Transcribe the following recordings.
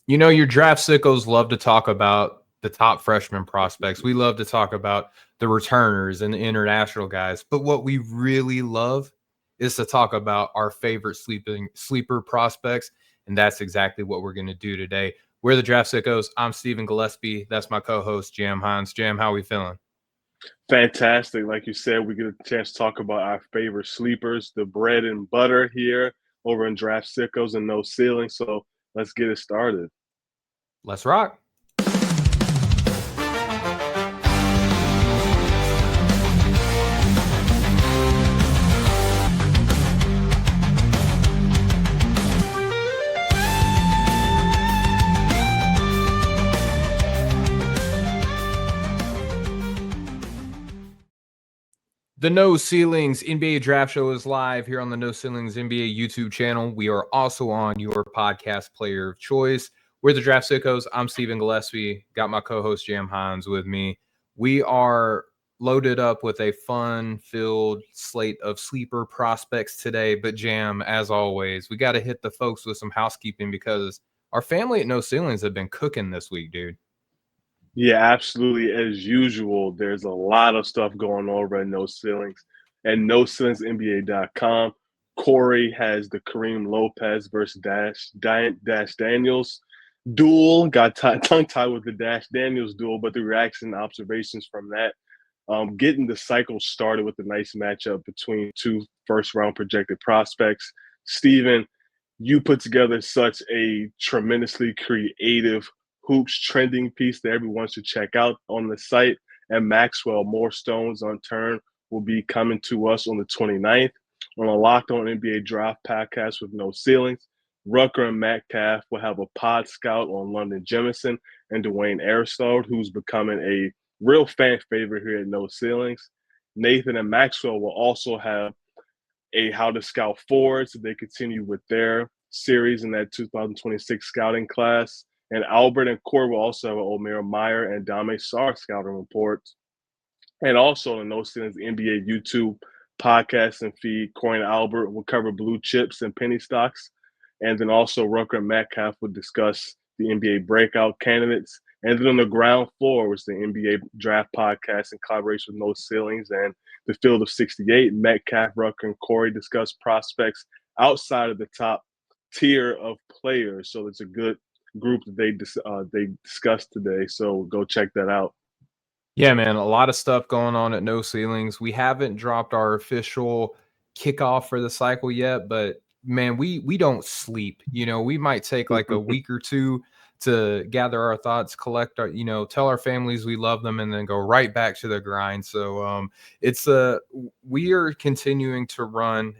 You know, your draft sickos love to talk about the top freshman prospects. We love to talk about the returners and the international guys. But what we really love is to talk about our favorite sleeper prospects. And that's exactly what we're going to do today. We're the Draft Sickos. I'm Stephen Gillespie. That's my co-host, Jam Hines. Jam, how we feeling? Fantastic. Like you said, we get a chance to talk about our favorite sleepers, the bread and butter here over in Draft Sickos and No Ceiling. So let's get it started. Let's rock. The No Ceilings NBA Draft Show is live here on the No Ceilings NBA YouTube channel. We are also on your podcast player of choice. We're the Draft Sickos. I'm Stephen Gillespie. Got my co-host Jam Hines with me. We are loaded up with a fun-filled slate of sleeper prospects today. But Jam, as always, we got to hit the folks with some housekeeping because our family at No Ceilings have been cooking this week, dude. Yeah, absolutely. As usual, there's a lot of stuff going on over at No Ceilings and NoCeilingsNBA.com. Corey has the Kareem Lopez versus Dash Daniels duel. Got tongue tied with the Dash Daniels duel, but the reaction and observations from that, getting the cycle started with a nice matchup between two first round projected prospects. Steven, you put together such a tremendously creative hoops trending piece that everyone should check out on the site. And Maxwell, More Stones Unturned, will be coming to us on the 29th on a Locked On NBA Draft podcast with No Ceilings. Rucker and Metcalf will have a pod scout on London Jemison and Dwayne Aristotle, who's becoming a real fan favorite here at No Ceilings. Nathan and Maxwell will also have a How to Scout Forwards. They continue with their series in that 2026 scouting class. And Albert and Corey will also have an Omer Meyer and Dame Sar scouting reports. And also on No Ceilings NBA YouTube podcast and feed, Corey and Albert will cover blue chips and penny stocks. And then also Rucker and Metcalf will discuss the NBA breakout candidates. And then on the ground floor was the NBA draft podcast in collaboration with No Ceilings and the Field of 68. Metcalf, Rucker, and Corey discuss prospects outside of the top tier of players. So it's a good group that they discussed today. So go check that out. Yeah, man, a lot of stuff going on at No Ceilings. We haven't dropped our official kickoff for the cycle yet, but man, we don't sleep. You know, we might take like a week or two to gather our thoughts, collect our, tell our families we love them, and then go right back to the grind. So it's we are continuing to run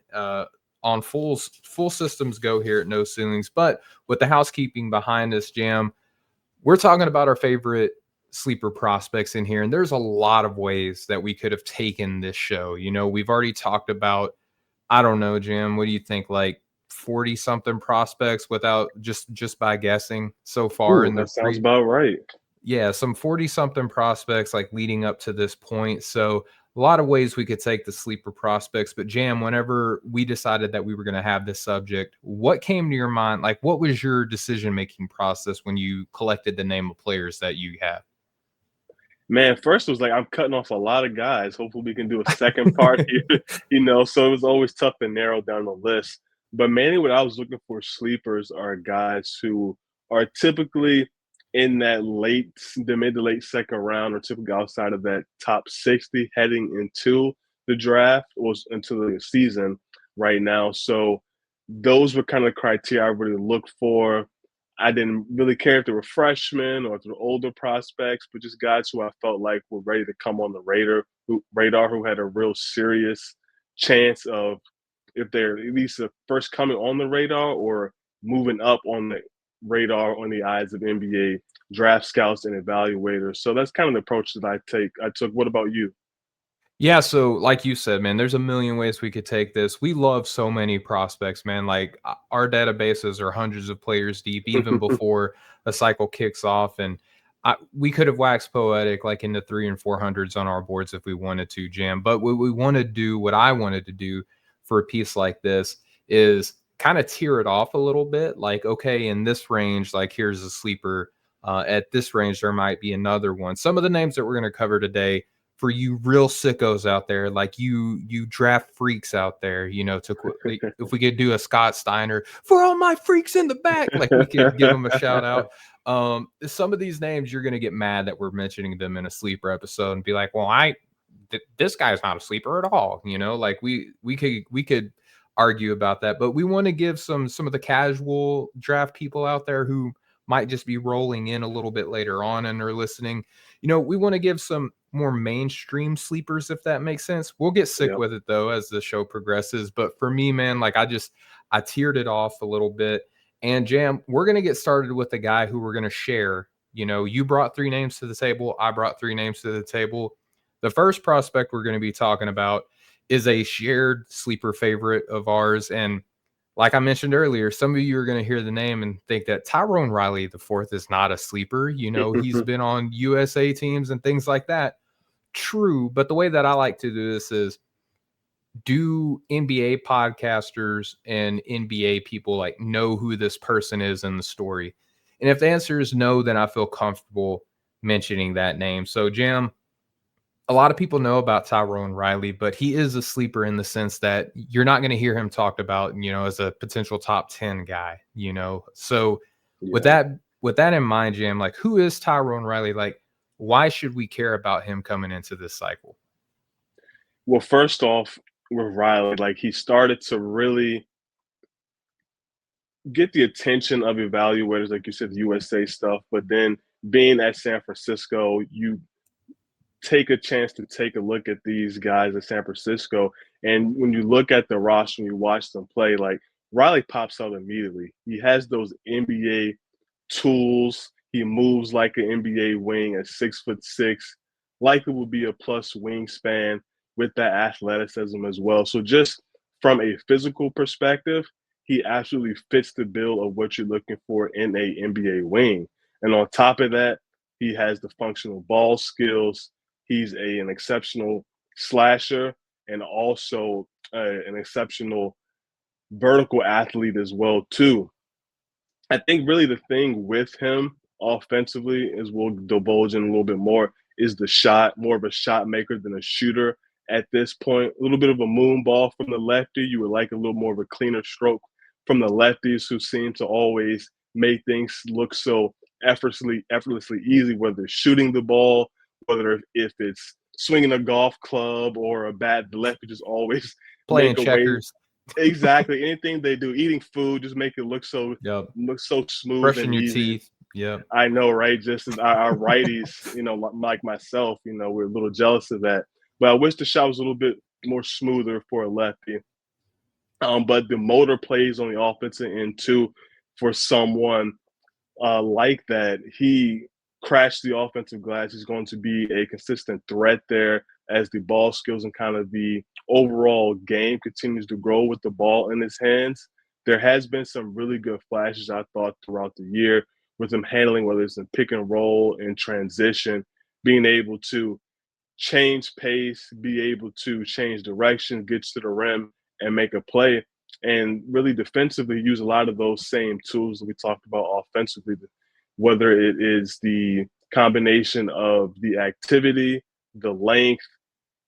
on full systems go here at No Ceilings, but with the housekeeping behind us, Jam, we're talking about our favorite sleeper prospects in here, and there's a lot of ways that we could have taken this show. You know, we've already talked about, I don't know, Jim, what do you think, like 40 something prospects without just by guessing so far in the That sounds about right. yeah, some 40 something prospects like leading up to this point. So a lot of ways we could take the sleeper prospects, but Jam, whenever we decided that we were going to have this subject, what came to your mind? Like, what was your decision-making process when you collected the name of players that you have? Man, first it was like I'm cutting off a lot of guys. Hopefully we can do a second part here, So it was always tough to narrow down the list. But mainly what I was looking for sleepers are guys who are typically in that the mid to late second round, or typically outside of that top 60 heading into the draft or into the season right now. So those were kind of the criteria I really looked for. I didn't really care if they were freshmen or if they were older prospects, but just guys who I felt like were ready to come on the radar, who had a real serious chance of, if they're at least the first coming on the radar or moving up on the radar on the eyes of NBA draft scouts and evaluators. So that's kind of the approach that I took. What about you? Yeah, so like you said, man, there's a million ways we could take this. We love so many prospects, man. Like our databases are hundreds of players deep, even before a cycle kicks off. And we could have waxed poetic like in the 300s and 400s on our boards if we wanted to, Jam. But what I wanted to do for a piece like this is kind of tier it off a little bit. Like, okay, in this range, like here's a sleeper. At this range, there might be another one. Some of the names that we're going to cover today for you real sickos out there, like you draft freaks out there, if we could do a Scott Steiner for all my freaks in the back, like we could give them a shout out. Some of these names, you're going to get mad that we're mentioning them in a sleeper episode and be like, well, this guy's not a sleeper at all. Like we could argue about that, but we want to give some of the casual draft people out there who might just be rolling in a little bit later on and are listening. We want to give some more mainstream sleepers, if that makes sense. We'll get sick with it though as the show progresses. But for me, man, like I tiered it off a little bit. And Jam, we're gonna get started with the guy who we're gonna share. You brought 3 names to the table. I brought 3 names to the table. The first prospect we're going to be talking about is a shared sleeper favorite of ours. And like I mentioned earlier, some of you are going to hear the name and think that Tyrone Riley IV is not a sleeper. He's been on USA teams and things like that. True. But the way that I like to do this is, do NBA podcasters and NBA people like know who this person is in the story? And if the answer is no, then I feel comfortable mentioning that name. So, Jam, a lot of people know about Tyrone Riley, but he is a sleeper in the sense that you're not going to hear him talked about, as a potential top 10 guy, So with that in mind, Jam, like, who is Tyrone Riley? Like, why should we care about him coming into this cycle? Well, first off, with Riley, like he started to really get the attention of evaluators, like you said, USA stuff. But then being at San Francisco, you take a chance to take a look at these guys at San Francisco. And when you look at the roster and you watch them play, like Riley pops out immediately. He has those NBA tools. He moves like an NBA wing at 6'6", likely will be a plus wingspan with that athleticism as well. So just from a physical perspective, he absolutely fits the bill of what you're looking for in a NBA wing. And on top of that, he has the functional ball skills. He's an exceptional slasher and also an exceptional vertical athlete as well too. I think really the thing with him offensively, as we'll divulge in a little bit more, is the shot, more of a shot maker than a shooter at this point. A little bit of a moon ball from the lefty. You would like a little more of a cleaner stroke from the lefties, who seem to always make things look so effortlessly easy, whether it's shooting the ball, whether if it's swinging a golf club or a bat. The lefty just always Playing make a checkers. way. Exactly. Anything they do, eating food, just make it look so smooth. Brushing and your easy. teeth. Yeah. I know, right? Just as our righties, like myself, we're a little jealous of that. But I wish the shot was a little bit more smoother for a lefty. But the motor plays on the offensive end too for someone like that. He crashed the offensive glass. He's going to be a consistent threat there as the ball skills and kind of the overall game continues to grow with the ball in his hands. There has been some really good flashes, I thought, throughout the year with him handling, whether it's in pick and roll and transition, being able to change pace, be able to change direction, get to the rim, and make a play. And really defensively, use a lot of those same tools that we talked about offensively, whether it is the combination of the activity, the length,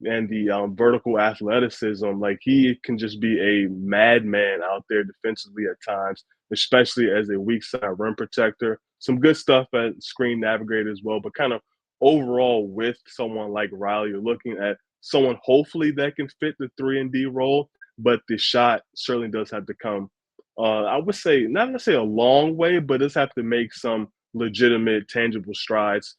and the vertical athleticism. Like he can just be a madman out there defensively at times, especially as a weak side rim protector. Some good stuff at screen navigator as well, but kind of overall with someone like Riley, you're looking at someone hopefully that can fit the 3-and-D role, but the shot certainly does have to come. I would say not necessarily a long way, but does have to make some legitimate, tangible strides.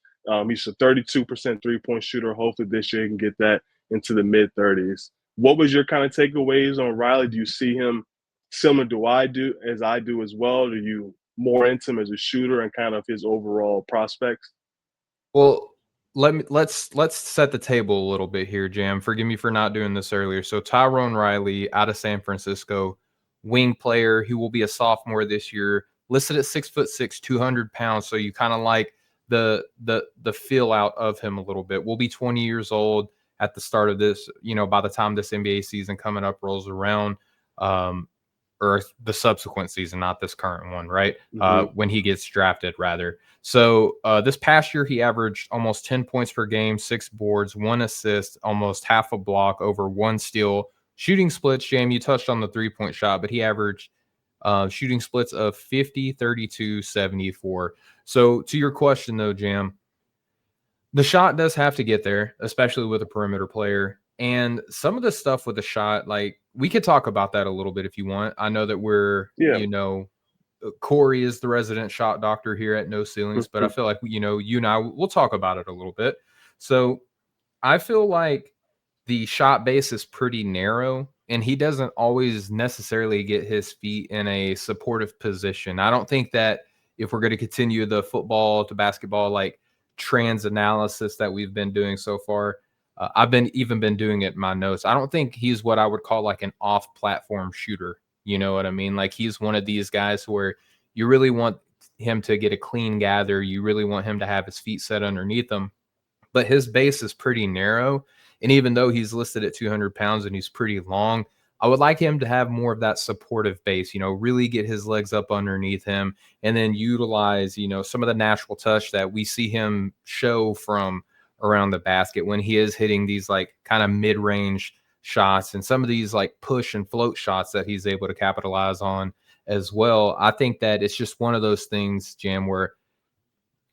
He's a 32% three-point shooter. Hopefully this year he can get that into the mid-30s. What was your kind of takeaways on Riley? Do you see him similar to I do as well? Are you more into him as a shooter and kind of his overall prospects? Well, let's set the table a little bit here, Jam. Forgive me for not doing this earlier. So Tyrone Riley out of San Francisco, wing player. He will be a sophomore this year, listed at 6'6", 200 pounds. So you kind of like the feel out of him a little bit. Will be 20 years old at the start of this, by the time this NBA season coming up rolls around. or the subsequent season, not this current one, right? Mm-hmm. When he gets drafted, rather. So this past year, he averaged almost 10 points per game, 6 boards, 1 assist, almost half a block, over 1 steal. Shooting splits, Jam, you touched on the 3-point shot, but he averaged shooting splits of 50, 32, 74. So to your question, though, Jam, the shot does have to get there, especially with a perimeter player. And some of the stuff with the shot, like we could talk about that a little bit if you want. I know that we're, Yeah. Corey is the resident shot doctor here at No Ceilings, but I feel like, you and I, we'll talk about it a little bit. So I feel like the shot base is pretty narrow and he doesn't always necessarily get his feet in a supportive position. I don't think that if we're going to continue the football to basketball, like trans analysis that we've been doing so far, I've been doing it in my notes. I don't think he's what I would call like an off platform shooter. You know what I mean? Like he's one of these guys where you really want him to get a clean gather. You really want him to have his feet set underneath him, but his base is pretty narrow. And even though he's listed at 200 pounds and he's pretty long, I would like him to have more of that supportive base, really get his legs up underneath him and then utilize, some of the natural touch that we see him show from around the basket when he is hitting these like kind of mid-range shots and some of these like push and float shots that he's able to capitalize on as well. I think that it's just one of those things, Jam, where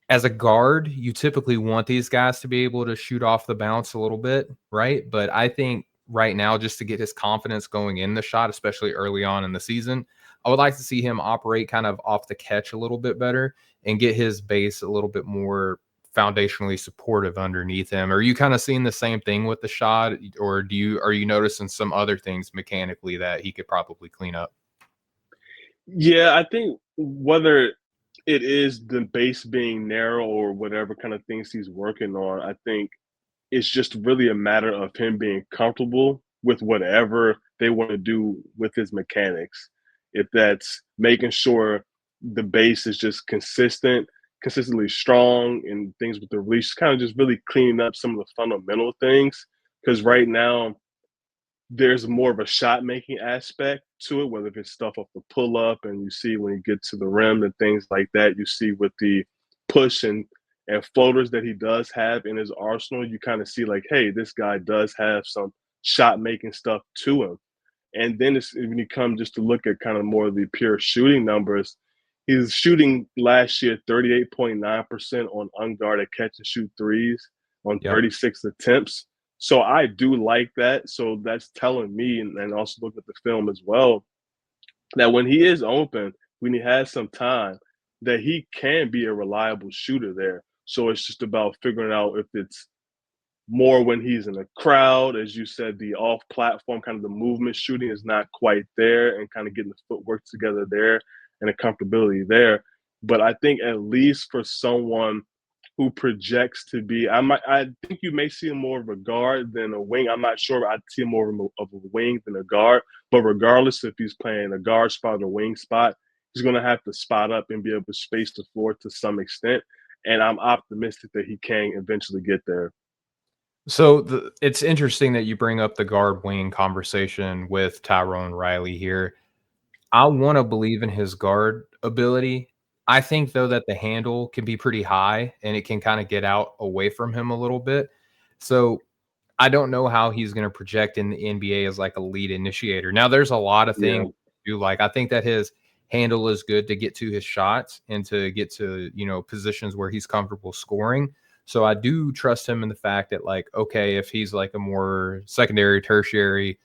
as a guard, you typically want these guys to be able to shoot off the bounce a little bit, right? But I think right now, just to get his confidence going in the shot, especially early on in the season, I would like to see him operate kind of off the catch a little bit better and get his base a little bit more foundationally supportive underneath him. Are you kind of seeing the same thing with the shot, or are you noticing some other things mechanically that he could probably clean up? Yeah, I think whether it is the base being narrow or whatever kind of things he's working on, I think it's just really a matter of him being comfortable with whatever they want to do with his mechanics. If that's making sure the base is just consistently strong and things with the release, kind of just really cleaning up some of the fundamental things. Because right now, there's more of a shot making aspect to it, whether it's stuff off the pull up and you see when you get to the rim and things like that. You see with the push and floaters that he does have in his arsenal, you kind of see like, hey, this guy does have some shot making stuff to him. And then when you come just to look at kind of more of the pure shooting numbers, he's shooting last year 38.9% on unguarded catch and shoot threes on Yep. 36 attempts. So I do like that. So that's telling me, and also look at the film as well, that when he is open, when he has some time, that he can be a reliable shooter there. So it's just about figuring out if it's more when he's in a crowd, as you said, the off platform, kind of the movement shooting is not quite there and kind of getting the footwork together there and the comfortability there. But I think at least for someone who projects to be, I think you may see him more of a guard than a wing. I'm not sure. I'd see him more of a wing than a guard. But regardless if he's playing a guard spot or a wing spot, he's going to have to spot up and be able to space the floor to some extent. And I'm optimistic that he can eventually get there. So it's interesting that you bring up the guard wing conversation with Tyrone Riley here. I want to believe in his guard ability. I think though that the handle can be pretty high and it can kind of get out away from him a little bit. So I don't know how he's going to project in the NBA as like a lead initiator. Now there's a lot of Yeah. things to do. Like I think that his handle is good to get to his shots and to get to, positions where he's comfortable scoring. So I do trust him in the fact that like, okay, if he's like a more secondary, tertiary,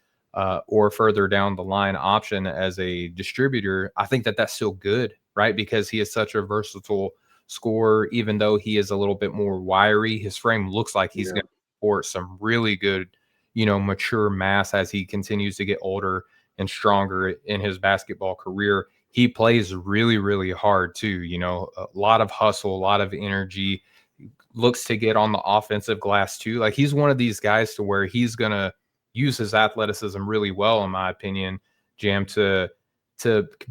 or further down the line option as a distributor, I think that that's still good, right? Because he is such a versatile scorer, even though he is a little bit more wiry, his frame looks like he's Yeah. going to support some really good, mature mass as he continues to get older and stronger in his basketball career. He plays really, really hard too, a lot of hustle, a lot of energy, looks to get on the offensive glass too. Like he's one of these guys to where he's going to use his athleticism really well, in my opinion, Jam, to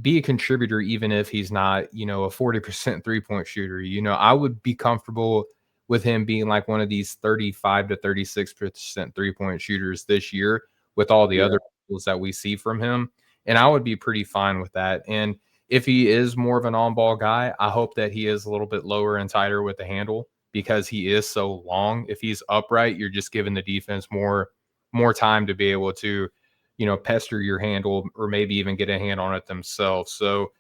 be a contributor, even if he's not, a 40% 3-point shooter. I would be comfortable with him being like one of these 35 to 36% 3-point shooters this year with all the Yeah. other tools that we see from him. And I would be pretty fine with that. And if he is more of an on-ball guy, I hope that he is a little bit lower and tighter with the handle because he is so long. If he's upright, you're just giving the defense more time to be able to, pester your handle or maybe even get a hand on it themselves. So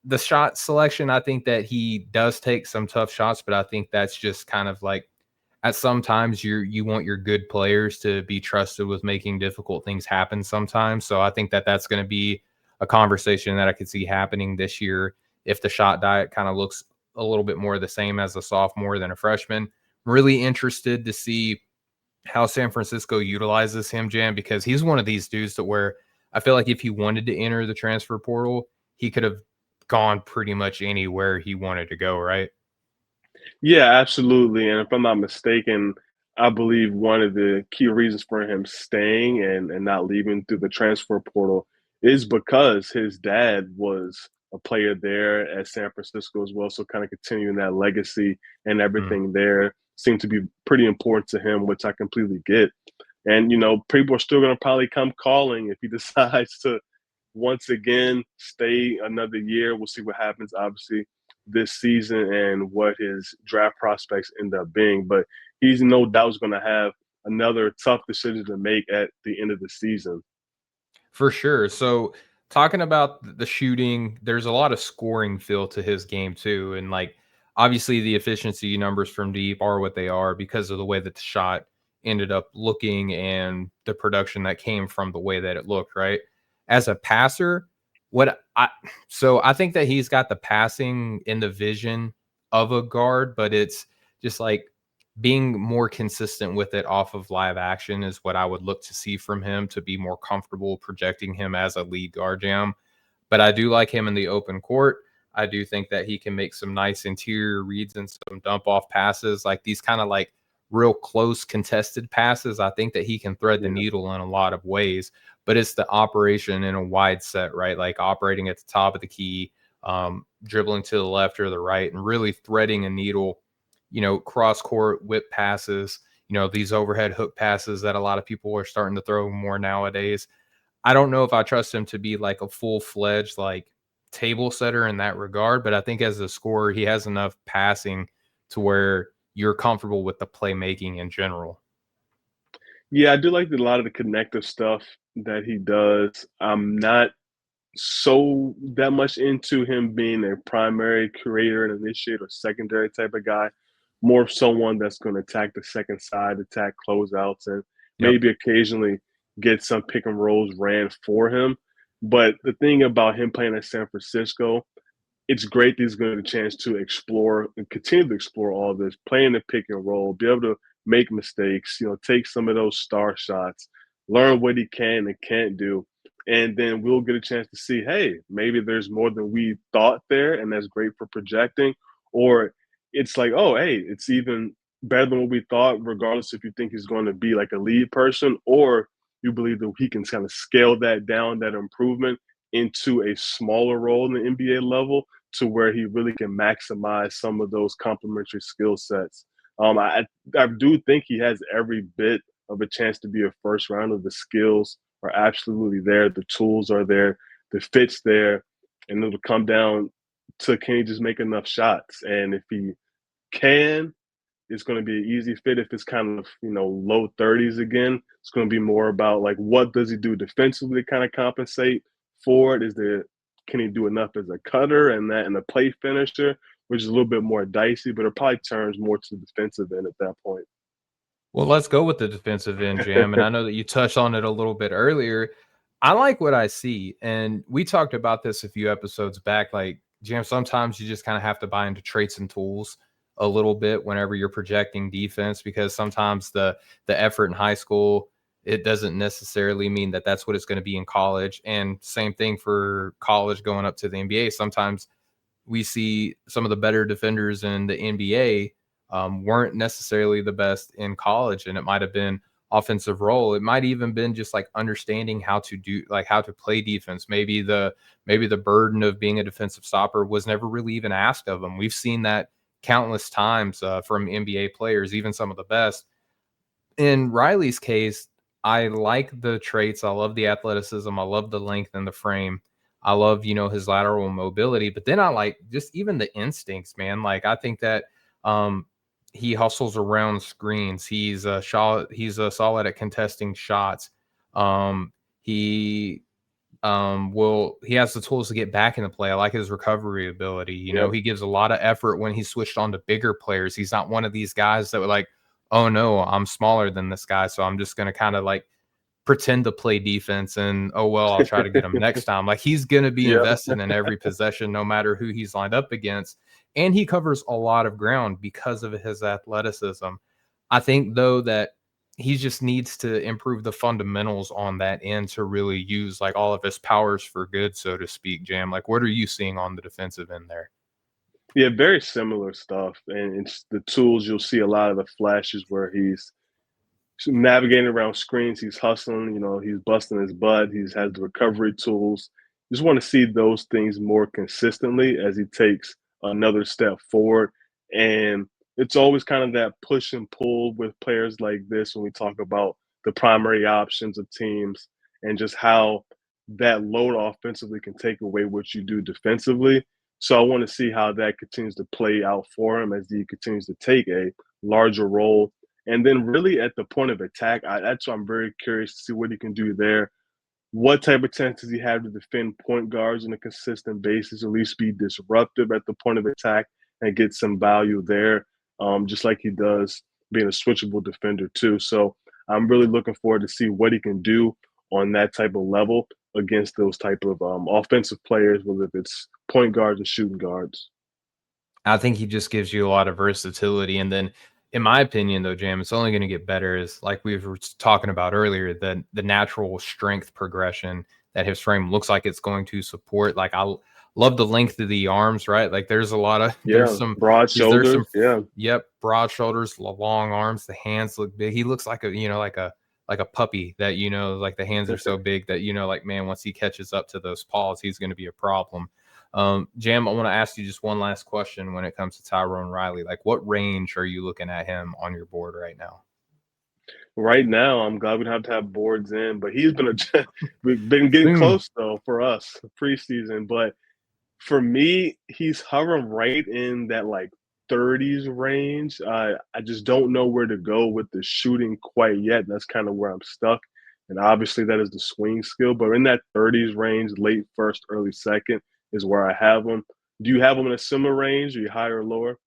the shot selection, I think that he does take some tough shots, but I think that's just kind of like at sometimes you want your good players to be trusted with making difficult things happen sometimes. So I think that that's going to be a conversation that I could see happening this year if the shot diet kind of looks a little bit more the same as a sophomore than a freshman. Really interested to see how San Francisco utilizes him, Jam, because he's one of these dudes that where I feel like if he wanted to enter the transfer portal, he could have gone pretty much anywhere he wanted to go, right? Yeah, absolutely. And if I'm not mistaken, I believe one of the key reasons for him staying and not leaving through the transfer portal is because his dad was a player there at San Francisco as well. So kind of continuing that legacy and Mm. everything there seemed to be pretty important to him, which I completely get. And people are still going to probably come calling if he decides to once again stay another year. We'll see what happens, obviously, this season and what his draft prospects end up being. But he's no doubt going to have another tough decision to make at the end of the season. For sure. So talking about the shooting, there's a lot of scoring feel to his game too. And like obviously the efficiency numbers from deep are what they are because of the way that the shot ended up looking and the production that came from the way that it looked, right? As a passer, what I so I think that he's got the passing in the vision of a guard, but it's just like being more consistent with it off of live action is what I would look to see from him to be more comfortable projecting him as a lead guard jam. But I do like him in the open court. I do think that he can make some nice interior reads and some dump off passes, like these kind of like real close contested passes. I think that he can thread the Yeah. needle in a lot of ways, but it's the operation in a wide set, right? Like operating at the top of the key, dribbling to the left or the right, and really threading a needle, cross court whip passes, these overhead hook passes that a lot of people are starting to throw more nowadays. I don't know if I trust him to be like a full-fledged like table setter in that regard, but I think as a scorer, he has enough passing to where you're comfortable with the playmaking in general. Yeah, I do like a lot of the connective stuff that he does. I'm not so that much into him being a primary creator and initiator, secondary type of guy. More of someone that's going to attack the second side, attack closeouts, and Yep. maybe occasionally get some pick and rolls ran for him. But the thing about him playing at San Francisco, it's great that he's going to get a chance to explore and continue to explore all this, playing the pick and roll, be able to make mistakes, take some of those star shots, learn what he can and can't do. And then we'll get a chance to see, hey, maybe there's more than we thought there, and that's great for projecting. Or it's like, oh, hey, it's even better than what we thought, regardless if you think he's going to be like a lead person or you believe that he can kind of scale that down, that improvement into a smaller role in the NBA level to where he really can maximize some of those complementary skill sets. I do think he has every bit of a chance to be a first rounder. The skills are absolutely there. The tools are there. The fit's there. And it'll come down to can he just make enough shots? And if he can, it's going to be an easy fit. If it's kind of low 30s again, it's going to be more about like what does he do defensively to kind of compensate for it. Can he do enough as a cutter and a play finisher, which is a little bit more dicey, but it probably turns more to the defensive end at that point. Well, let's go with the defensive end, Jam. And I know that you touched on it a little bit earlier. I like what I see. And we talked about this a few episodes back. Like, Jam, sometimes you just kind of have to buy into traits and tools a little bit whenever you're projecting defense, because sometimes the effort in high school, it doesn't necessarily mean that that's what it's going to be in college. And same thing for college going up to the NBA. Sometimes we see some of the better defenders in the NBA weren't necessarily the best in college, and it might have been offensive role. It might even been just like understanding how to do like how to play defense. Maybe the burden of being a defensive stopper was never really even asked of them. We've seen that countless times from NBA players, even some of the best. In Riley's case, I like the traits. I love the athleticism. I love the length and the frame. I love, his lateral mobility, but then I like just even the instincts, man. Like I think that um he hustles around screens. He's solid at contesting shots. Um he he has the tools to get back into play. I like his recovery ability. Yep. He gives a lot of effort when he's switched on to bigger players. He's not one of these guys that were like, oh no, I'm smaller than this guy, so I'm just gonna kind of like pretend to play defense and oh well, I'll try to get him next time. Like he's gonna be Yep. invested in every possession, no matter who he's lined up against. And he covers a lot of ground because of his athleticism. I think though that he just needs to improve the fundamentals on that end to really use like all of his powers for good, so to speak. Jam, like what are you seeing on the defensive end there? Yeah, very similar stuff, and it's the tools. You'll see a lot of the flashes where he's navigating around screens. He's hustling. He's busting his butt. He's has the recovery tools. Just want to see those things more consistently as he takes another step forward. And it's always kind of that push and pull with players like this when we talk about the primary options of teams and just how that load offensively can take away what you do defensively. So I want to see how that continues to play out for him as he continues to take a larger role. And then, really, at the point of attack, that's why I'm very curious to see what he can do there. What type of chance does he have to defend point guards on a consistent basis, at least be disruptive at the point of attack and get some value there, just like he does being a switchable defender, too. So I'm really looking forward to see what he can do on that type of level against those type of offensive players, whether it's point guards or shooting guards. I think he just gives you a lot of versatility. And then, in my opinion, though, Jam, it's only going to get better. Is like we were talking about earlier, the natural strength progression that his frame looks like it's going to support. Like love the length of the arms, right? Like there's a lot of Yeah, broad there's shoulders. some Yeah. yep, broad shoulders, long arms. The hands look big. He looks like a puppy that like the hands are so big that like man, once he catches up to those paws, he's going to be a problem. Jam, I want to ask you just one last question when it comes to Tyrone Riley. Like, what range are you looking at him on your board right now? Right now, I'm glad we don't have to have boards in, but he's been we've been getting Soon. close though for us preseason. But for me, he's hovering right in that like 30s range. I just don't know where to go with the shooting quite yet. That's kind of where I'm stuck. And obviously, that is the swing skill. But in that 30s range, late first, early second is where I have him. Do you have him in a similar range? Are you higher or lower?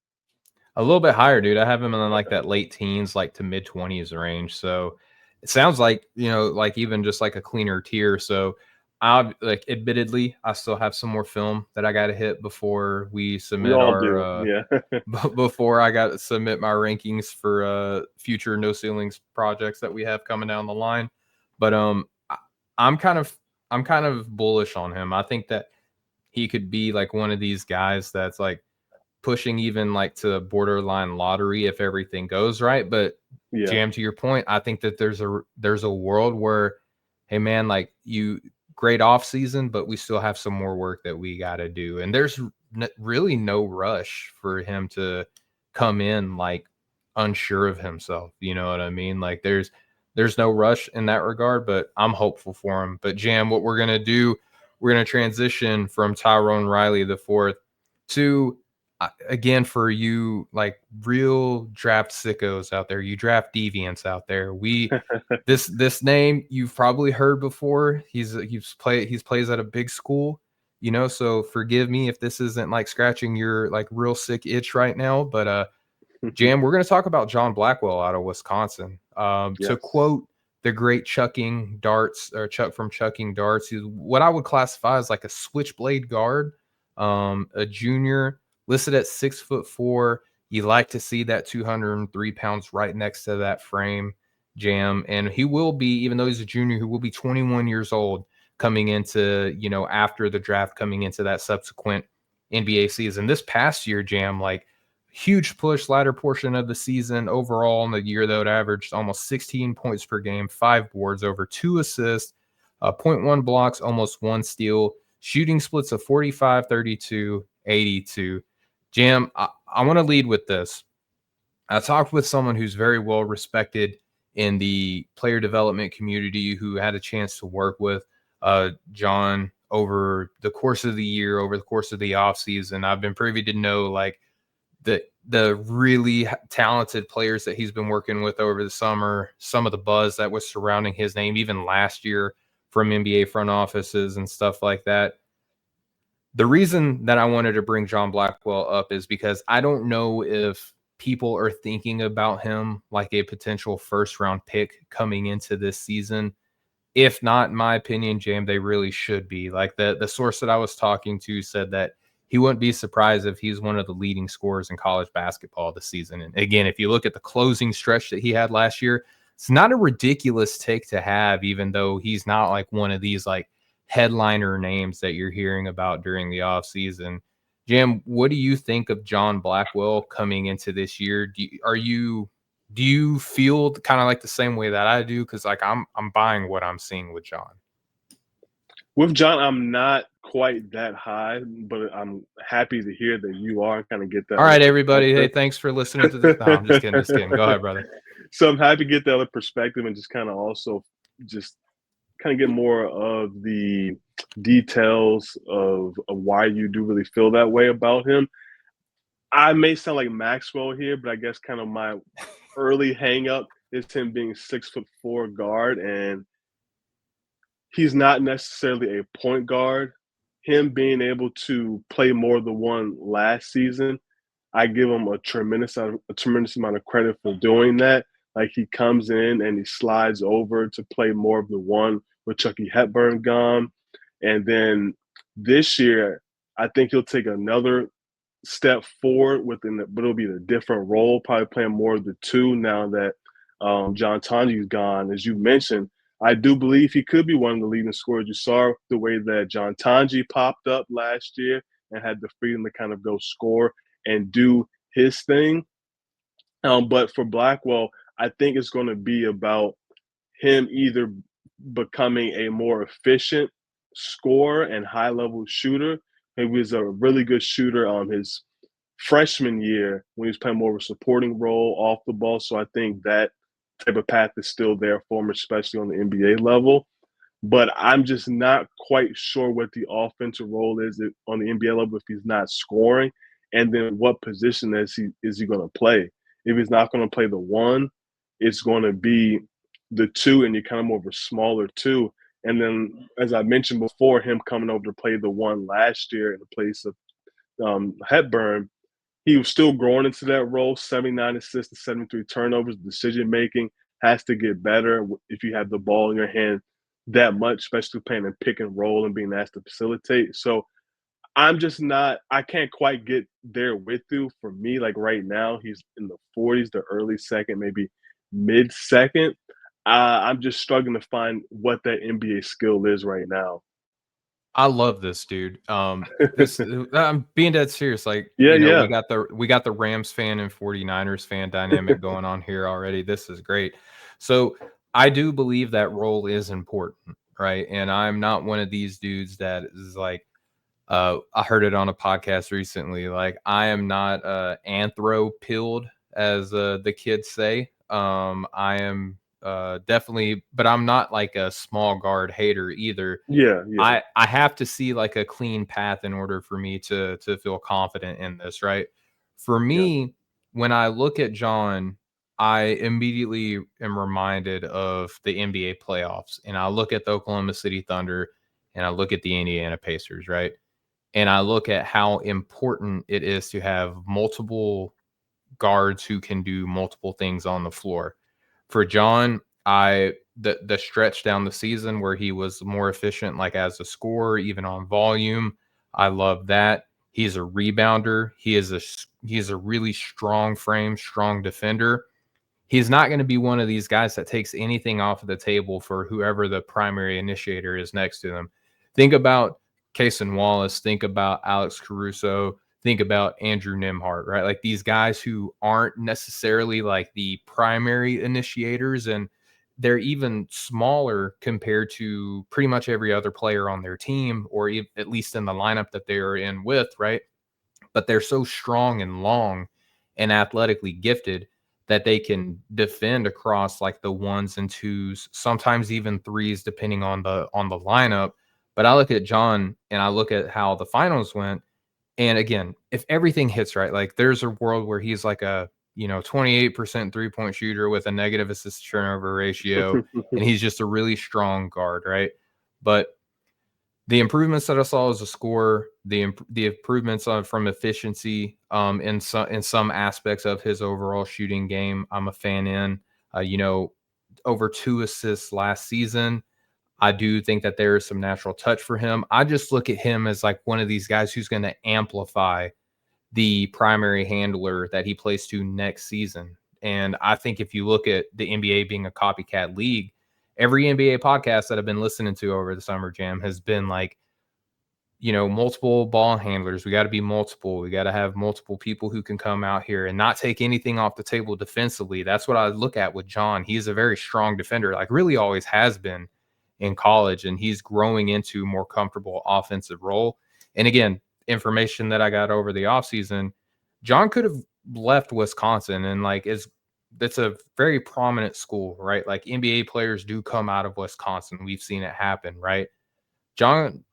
A little bit higher, dude. I have him in like Okay. that late teens, like to mid 20s range. So it sounds like, like even just like a cleaner tier. So I like admittedly, I still have some more film that I got to hit before we We submit all our do. Yeah. before I got to submit my rankings for future no ceilings projects that we have coming down the line. But I'm kind of I'm kind of bullish on him. I think that he could be like one of these guys that's like pushing even like to borderline lottery if everything goes right. But Yeah. Jam, to your point, I think that there's a world where, hey man, like you great off season, but we still have some more work that we got to do, and there's really no rush for him to come in like unsure of himself. You know what I mean? Like there's no rush in that regard, but I'm hopeful for him. But Jam, what we're gonna do, we're gonna transition from Tyrone Riley the fourth to again, for you like real draft sickos out there, you draft deviants out there. This name you've probably heard before. He's plays at a big school, so forgive me if this isn't like scratching your like real sick itch right now. But Jam, we're gonna talk about John Blackwell out of Wisconsin. To Yes. quote the great Chucking Darts or Chuck from Chucking Darts, he's what I would classify as like a switchblade guard, a junior listed at 6'4". You like to see that 203 pounds right next to that frame, Jam. And he will be, even though he's a junior, he will be 21 years old coming into, after the draft, coming into that subsequent NBA season. This past year, Jam, like huge push latter portion of the season overall in the year, though, it averaged almost 16 points per game, 5 boards, over 2 assists, point 0.1 blocks, almost 1 steal, shooting splits of 45, 32, 82. Jam, I want to lead with this. I talked with someone who's very well respected in the player development community who had a chance to work with John over the course of the year, over the course of the offseason. I've been privy to know like the really talented players that he's been working with over the summer, some of the buzz that was surrounding his name, even last year from NBA front offices and stuff like that. The reason that I wanted to bring John Blackwell up is because I don't know if people are thinking about him like a potential first round pick coming into this season. If not, in my opinion, Jam, they really should be. Like the source that I was talking to said that he wouldn't be surprised if he's one of the leading scorers in college basketball this season. And again, if you look at the closing stretch that he had last year, it's not a ridiculous take to have, even though he's not like one of these like headliner names that you're hearing about during the offseason. Jam, what do you think of John Blackwell coming into this year? Do you feel kind of like the same way that I do? Because like I'm buying what I'm seeing with John. With John, I'm not quite that high, but I'm happy to hear that you are and kind of get that. All right, everybody. Hey, thanks for listening to this. No, I'm just kidding. Just kidding. Go ahead, brother. So I'm happy to get the other perspective and just kind of also just kind of get more of the details of why you do really feel that way about him. I may sound like Maxwell here, but I guess kind of my early hang up is him being 6'4" guard, and he's not necessarily a point guard. Him being able to play more of the one last season, I give him a tremendous amount of credit for doing that. Like he comes in and he slides over to play more of the one with Chucky Hepburn gone. And then this year, I think he'll take another step forward but it'll be a different role, probably playing more of the two now that John Tonji's gone. As you mentioned, I do believe he could be one of the leading scorers. You saw the way that John Tonji popped up last year and had the freedom to kind of go score and do his thing. But for Blackwell, I think it's going to be about him either becoming a more efficient scorer and high-level shooter. He was a really good shooter his freshman year when he was playing more of a supporting role off the ball. So I think that type of path is still there for him, especially on the NBA level. But I'm just not quite sure what the offensive role is on the NBA level if he's not scoring. And then what position is he going to play? If he's not going to play the one, it's going to be the two, and you're kind of more of a smaller two. And then, as I mentioned before, him coming over to play the one last year in the place of Hepburn, he was still growing into that role. 79 assists to 73 turnovers. Decision making has to get better if you have the ball in your hand that much, especially playing in pick and roll and being asked to facilitate. So I'm just not – I can't quite get there with you. For me, like right now, he's in the 40s, the early second, maybe mid-second. I'm just struggling to find what that NBA skill is right now. I love this dude. I'm being dead serious. Like, yeah. we got the Rams fan and 49ers fan dynamic going on here already. This is great. So I do believe that role is important, right? And I'm not one of these dudes that is like, I heard it on a podcast recently. Like, I am not anthro pilled, as the kids say. I am definitely, but I'm not like a small guard hater either. Yeah. I have to see like a clean path in order for me to feel confident in this, right? For me, when I look at John, I immediately am reminded of the NBA playoffs, and I look at the Oklahoma City Thunder and I look at the Indiana Pacers, right? And I look at how important it is to have multiple guards who can do multiple things on the floor. For John, the stretch down the season where he was more efficient, like as a scorer, even on volume, I love that. He's a rebounder. He's a really strong frame, strong defender. He's not going to be one of these guys that takes anything off of the table for whoever the primary initiator is next to them. Think about Cason Wallace. Think about Alex Caruso. Think about Andrew Nembhard, right? Like these guys who aren't necessarily like the primary initiators, and they're even smaller compared to pretty much every other player on their team, or at least in the lineup that they're in with, right? But they're so strong and long and athletically gifted that they can defend across like the ones and twos, sometimes even threes, depending on the lineup. But I look at John and I look at how the finals went. And again, if everything hits right, like there's a world where he's like a 28% 3-point shooter with a negative assist to turnover ratio, and he's just a really strong guard, right? But the improvements that I saw as a scorer, the improvements from efficiency in some aspects of his overall shooting game, I'm a fan in. Over 2 assists last season. I do think that there is some natural touch for him. I just look at him as like one of these guys who's going to amplify the primary handler that he plays to next season. And I think if you look at the NBA being a copycat league, every NBA podcast that I've been listening to over the summer jam has been like, multiple ball handlers. We got to be multiple. We got to have multiple people who can come out here and not take anything off the table defensively. That's what I look at with John. He's a very strong defender, like really always has been in college, and he's growing into a more comfortable offensive role. And again, information that I got over the offseason, John could have left Wisconsin, and that's a very prominent school, right? Like NBA players do come out of Wisconsin. We've seen it happen, right? John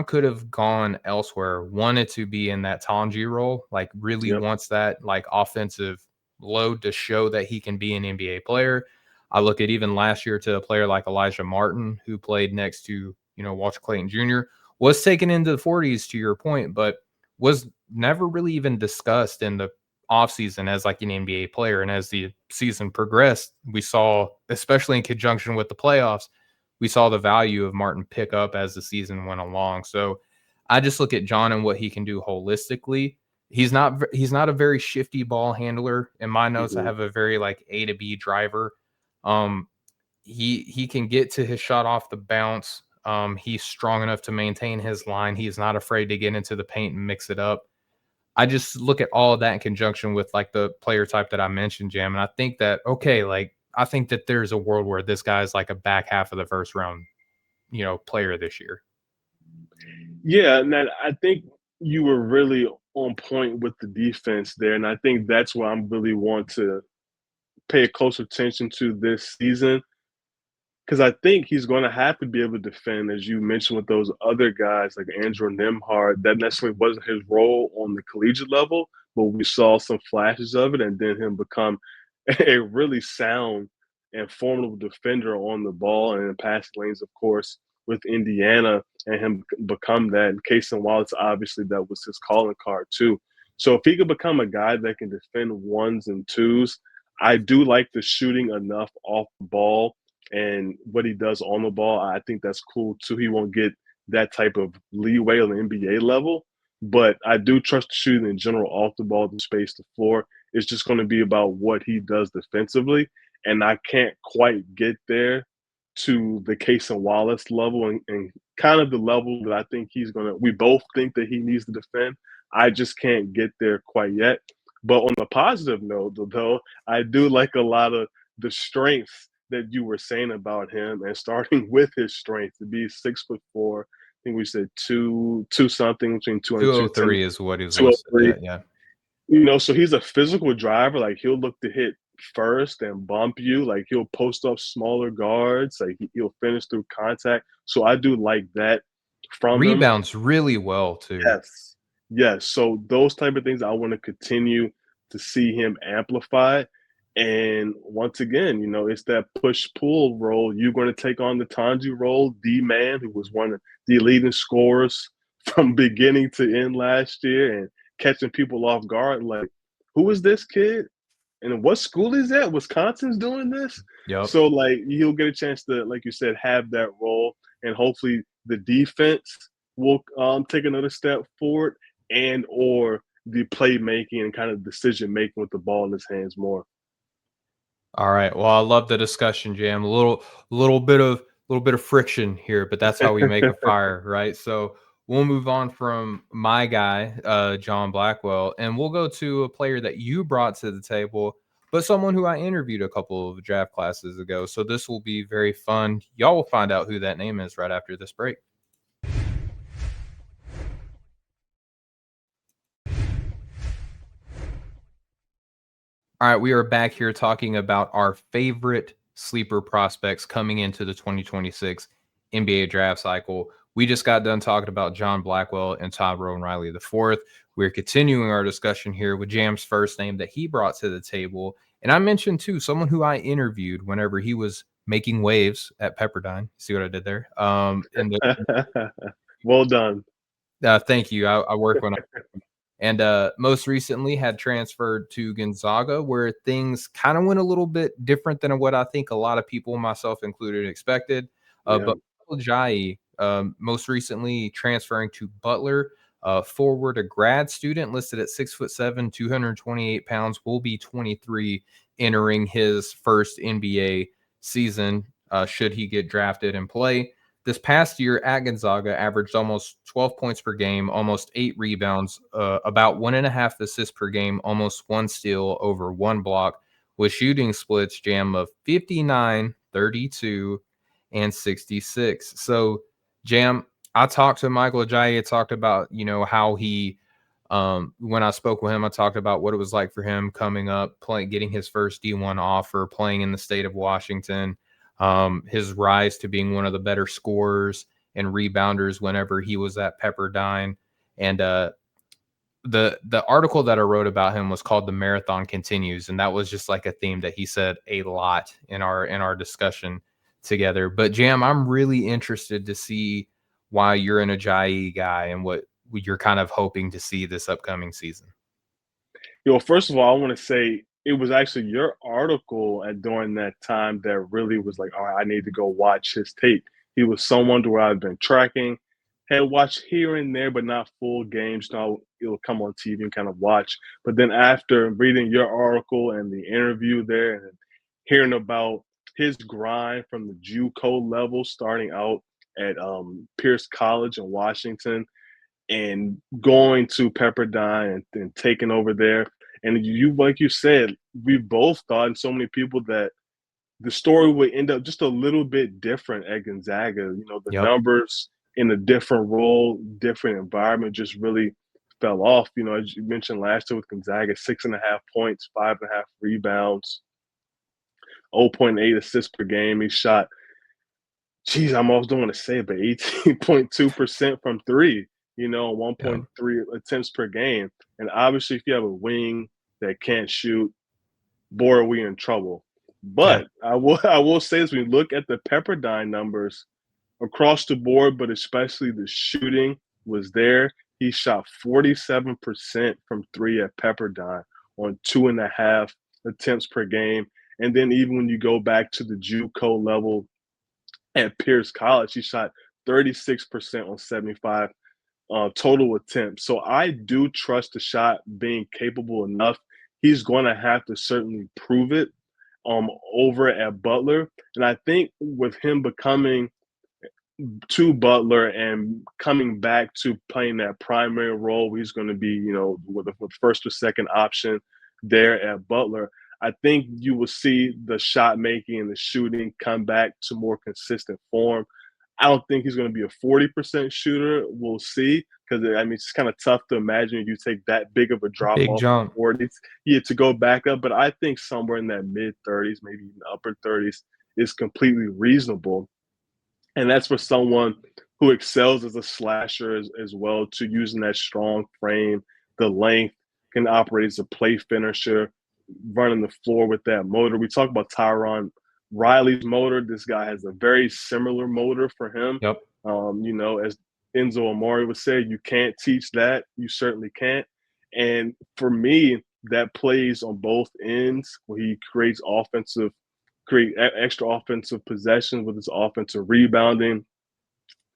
could have gone elsewhere, wanted to be in that Tanji role, like really Yep. wants that like offensive load to show that he can be an NBA player. I look at even last year to a player like Elijah Martin, who played next to, Walter Clayton Jr., was taken into the 40s to your point, but was never really even discussed in the offseason as like an NBA player. And as the season progressed, we saw, especially in conjunction with the playoffs, we saw the value of Martin pick up as the season went along. So I just look at John and what he can do holistically. He's not a very shifty ball handler. In my notes, I have a very like A to B driver. He can get to his shot off the bounce. He's strong enough to maintain his line. He's not afraid to get into the paint and mix it up. I just look at all of that in conjunction with like the player type that I mentioned, Jam. And I think that, okay, like I think that there's a world where this guy is like a back half of the first round, player this year. Yeah, and I think you were really on point with the defense there, and I think that's where I'm really want to pay close attention to this season because I think he's going to have to be able to defend, as you mentioned, with those other guys like Andrew Nemhard. That necessarily wasn't his role on the collegiate level, but we saw some flashes of it, and then him become a really sound and formidable defender on the ball and in passing lanes, of course, with Indiana, and him become that. And Cason Wallace, obviously, that was his calling card too. So if he could become a guy that can defend ones and twos, I do like the shooting enough off the ball and what he does on the ball. I think that's cool too. He won't get that type of leeway on the NBA level, but I do trust the shooting in general off the ball, to space the floor. It's just going to be about what he does defensively, and I can't quite get there to the Cason Wallace level and kind of the level that I think he's going to. We both think that he needs to defend. I just can't get there quite yet. But on the positive note, though, I do like a lot of the strengths that you were saying about him, and starting with his strength to be 6'4". I think we said two something between 210, 203 is what he was listed 203. at. Yeah. So he's a physical driver. Like he'll look to hit first and bump you. Like he'll post up smaller guards. Like he'll finish through contact. So I do like that from him. Rebounds really well too. Yes. Yes. So those type of things I want to continue to see him amplify. And once again, it's that push-pull role. You're going to take on the Tanji role, D-man, who was one of the leading scorers from beginning to end last year, and catching people off guard. Like, who is this kid? And what school is that? Wisconsin's doing this? Yep. So, like, he'll get a chance to, like you said, have that role. And hopefully the defense will take another step forward, and or the playmaking and kind of decision-making with the ball in his hands more. All right. Well, I love the discussion, Jam. A little bit of friction here, but that's how we make a fire, right? So we'll move on from my guy, John Blackwell, and we'll go to a player that you brought to the table, but someone who I interviewed a couple of draft classes ago. So this will be very fun. Y'all will find out who that name is right after this break. All right, we are back here talking about our favorite sleeper prospects coming into the 2026 NBA draft cycle. We just got done talking about John Blackwell and Tyrone Riley IV. We're continuing our discussion here with Jam's first name that he brought to the table. And I mentioned, too, someone who I interviewed whenever he was making waves at Pepperdine. See what I did there? Well done. Thank you. I work when and most recently had transferred to Gonzaga, where things kind of went a little bit different than what I think a lot of people, myself included, expected. Yeah. But Ajayi, most recently transferring to Butler, forward, a grad student listed at 6'7", 228 pounds, will be 23, entering his first NBA season. Should he get drafted and play? This past year at Gonzaga, averaged almost 12 points per game, almost 8 rebounds, about 1.5 assists per game, almost 1 steal, over 1 block, with shooting splits, Jam, of 59, 32, and 66. So, Jam, I talked to Michael Ajayi. I talked about, how he, when I spoke with him, I talked about what it was like for him coming up, getting his first D1 offer, playing in the state of Washington, his rise to being one of the better scorers and rebounders whenever he was at Pepperdine. And the article that I wrote about him was called "The Marathon Continues," and that was just like a theme that he said a lot in our discussion together. But Jam, I'm really interested to see why you're an Ajayi guy and what you're kind of hoping to see this upcoming season. First of all, I want to say it was actually your article at during that time that really was like, all right, I need to go watch his tape. He was someone where I've been tracking, had watched here and there, but not full games. Now it'll come on TV and kind of watch. But then after reading your article and the interview there and hearing about his grind from the JUCO level, starting out at Pierce College in Washington and going to Pepperdine and taking over there. And you, like you said, we both thought, and so many people, that the story would end up just a little bit different at Gonzaga. The Yep. numbers in a different role, different environment just really fell off. As you mentioned last year with Gonzaga, 6.5 points, 5.5 rebounds, 0.8 assists per game. He shot, geez, I almost don't want to say it, but 18.2% from three, Yep. 1.3 attempts per game. And obviously, if you have a wing that can't shoot, boy, are we in trouble. Yeah. But I will say this: when you look at the Pepperdine numbers across the board, but especially the shooting was there. He shot 47% from three at Pepperdine on 2.5 attempts per game. And then even when you go back to the JUCO level at Pierce College, he shot 36% on 75 total attempts. So I do trust the shot being capable enough. He's going to have to certainly prove it over at Butler. And I think with him becoming to Butler and coming back to playing that primary role, he's going to be, with first or second option there at Butler. I think you will see the shot making and the shooting come back to more consistent form. I don't think he's going to be a 40% shooter. We'll see, because it's kind of tough to imagine you take that big of a drop Big off from jump. 40s, to go back up. But I think somewhere in that mid 30s, maybe even upper 30s, is completely reasonable. And that's for someone who excels as a slasher as well, to using that strong frame, the length, can operate as a play finisher, running the floor with that motor. We talk about Tyrone Riley's motor. This guy has a very similar motor for him. Yep. As Enzo Amore would say, you can't teach that. You certainly can't. And for me, that plays on both ends, where he create extra offensive possessions with his offensive rebounding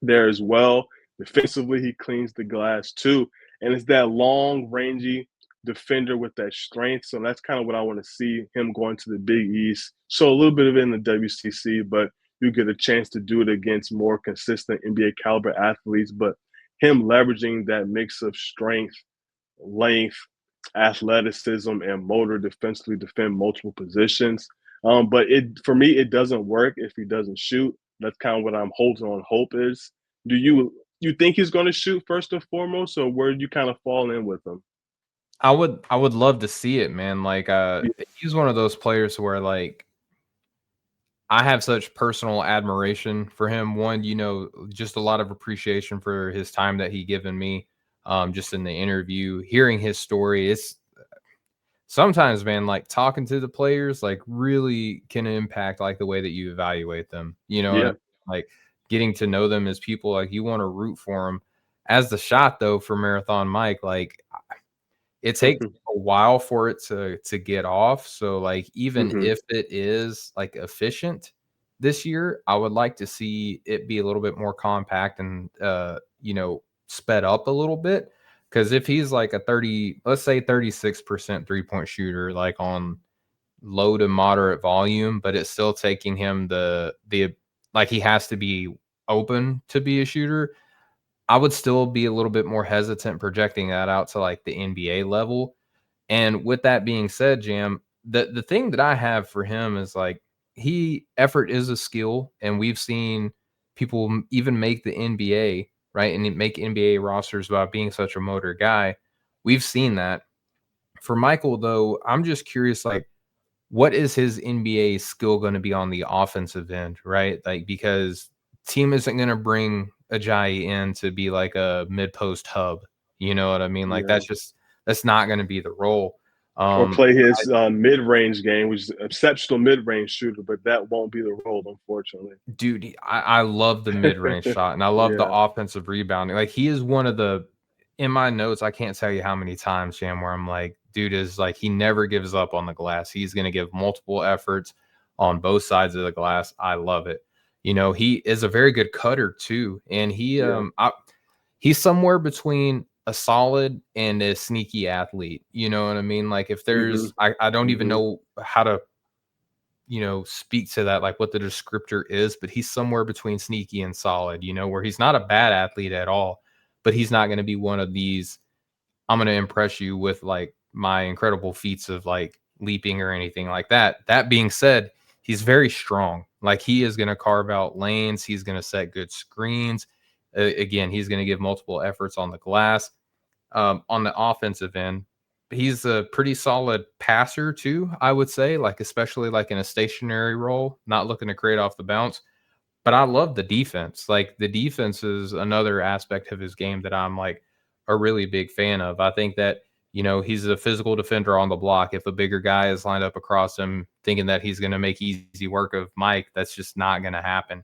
there as well. Defensively, he cleans the glass too. And it's that long, rangy defender with that strength. So that's kind of what I want to see him going to the Big East. So a little bit of it in the WCC, but you get a chance to do it against more consistent NBA caliber athletes. But him leveraging that mix of strength, length, athleticism, and motor defensively defend multiple positions. But for me, it doesn't work if he doesn't shoot. That's kind of what I'm holding on hope is. Do you think he's going to shoot first and foremost, or where do you kind of fall in with him? I would love to see it, man. Like, Yeah, he's one of those players where, like, I have such personal admiration for him. One, just a lot of appreciation for his time that he given me. Just in the interview, hearing his story, it's sometimes, man, like talking to the players, like really can impact like the way that you evaluate them. You know what I yeah. mean? Like getting to know them as people, like you want to root for them. As the shot though for Marathon Mike, like it takes a while for it to get off. So like even Hmm. if it is like efficient this year, I would like to see it be a little bit more compact and sped up a little bit. Because if he's like a 30, let's say 36% 3-point shooter, like on low to moderate volume, but it's still taking him the like he has to be open to be a shooter. I would still be a little bit more hesitant projecting that out to like the NBA level. And with that being said, Jam, the thing that I have for him is like effort is a skill, and we've seen people even make the NBA, right? And make NBA rosters by being such a motor guy. We've seen that. For Michael, though, I'm just curious, like, what is his NBA skill going to be on the offensive end, right? Like, because team isn't going to bring Ajayi in to be like a mid post hub. You know what I mean? Like, Yeah. that's not going to be the role. Or Um, play his mid-range game, which is an exceptional mid-range shooter, but that won't be the role, unfortunately. Dude, I love the mid-range shot, and I love the Yeah. offensive rebounding. Like, he is one of the in my notes, I can't tell you how many times, Jam, where I'm like, dude is like he never gives up on the glass. He's gonna give multiple efforts on both sides of the glass. I love it. He is a very good cutter too, and Yeah. he's somewhere between a solid and a sneaky athlete. You know what I mean? Like if Hmm. I don't even Hmm. know how to speak to that, like what the descriptor is, but he's somewhere between sneaky and solid, where he's not a bad athlete at all, but he's not going to be one of these, I'm going to impress you with like my incredible feats of like leaping or anything like that. That being said, he's very strong. Like he is going to carve out lanes. He's going to set good screens. Again, he's going to give multiple efforts on the glass. On the offensive end, he's a pretty solid passer too, I would say, like especially like in a stationary role, not looking to create off the bounce. But I love the defense. Like the defense is another aspect of his game that I'm like a really big fan of. I think that, he's a physical defender on the block. If a bigger guy is lined up across him thinking that he's going to make easy work of Mike, that's just not going to happen.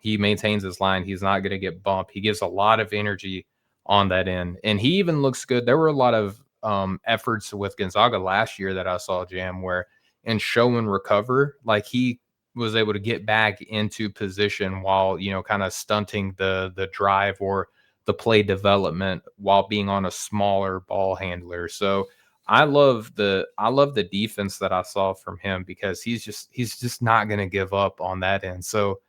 He maintains his line. He's not going to get bumped. He gives a lot of energy on that end. And he even looks good. There were a lot of efforts with Gonzaga last year that I saw, Jam, where in show and recover, like he was able to get back into position while kind of stunting the drive or the play development while being on a smaller ball handler. So I love the defense that I saw from him because he's just not going to give up on that end. So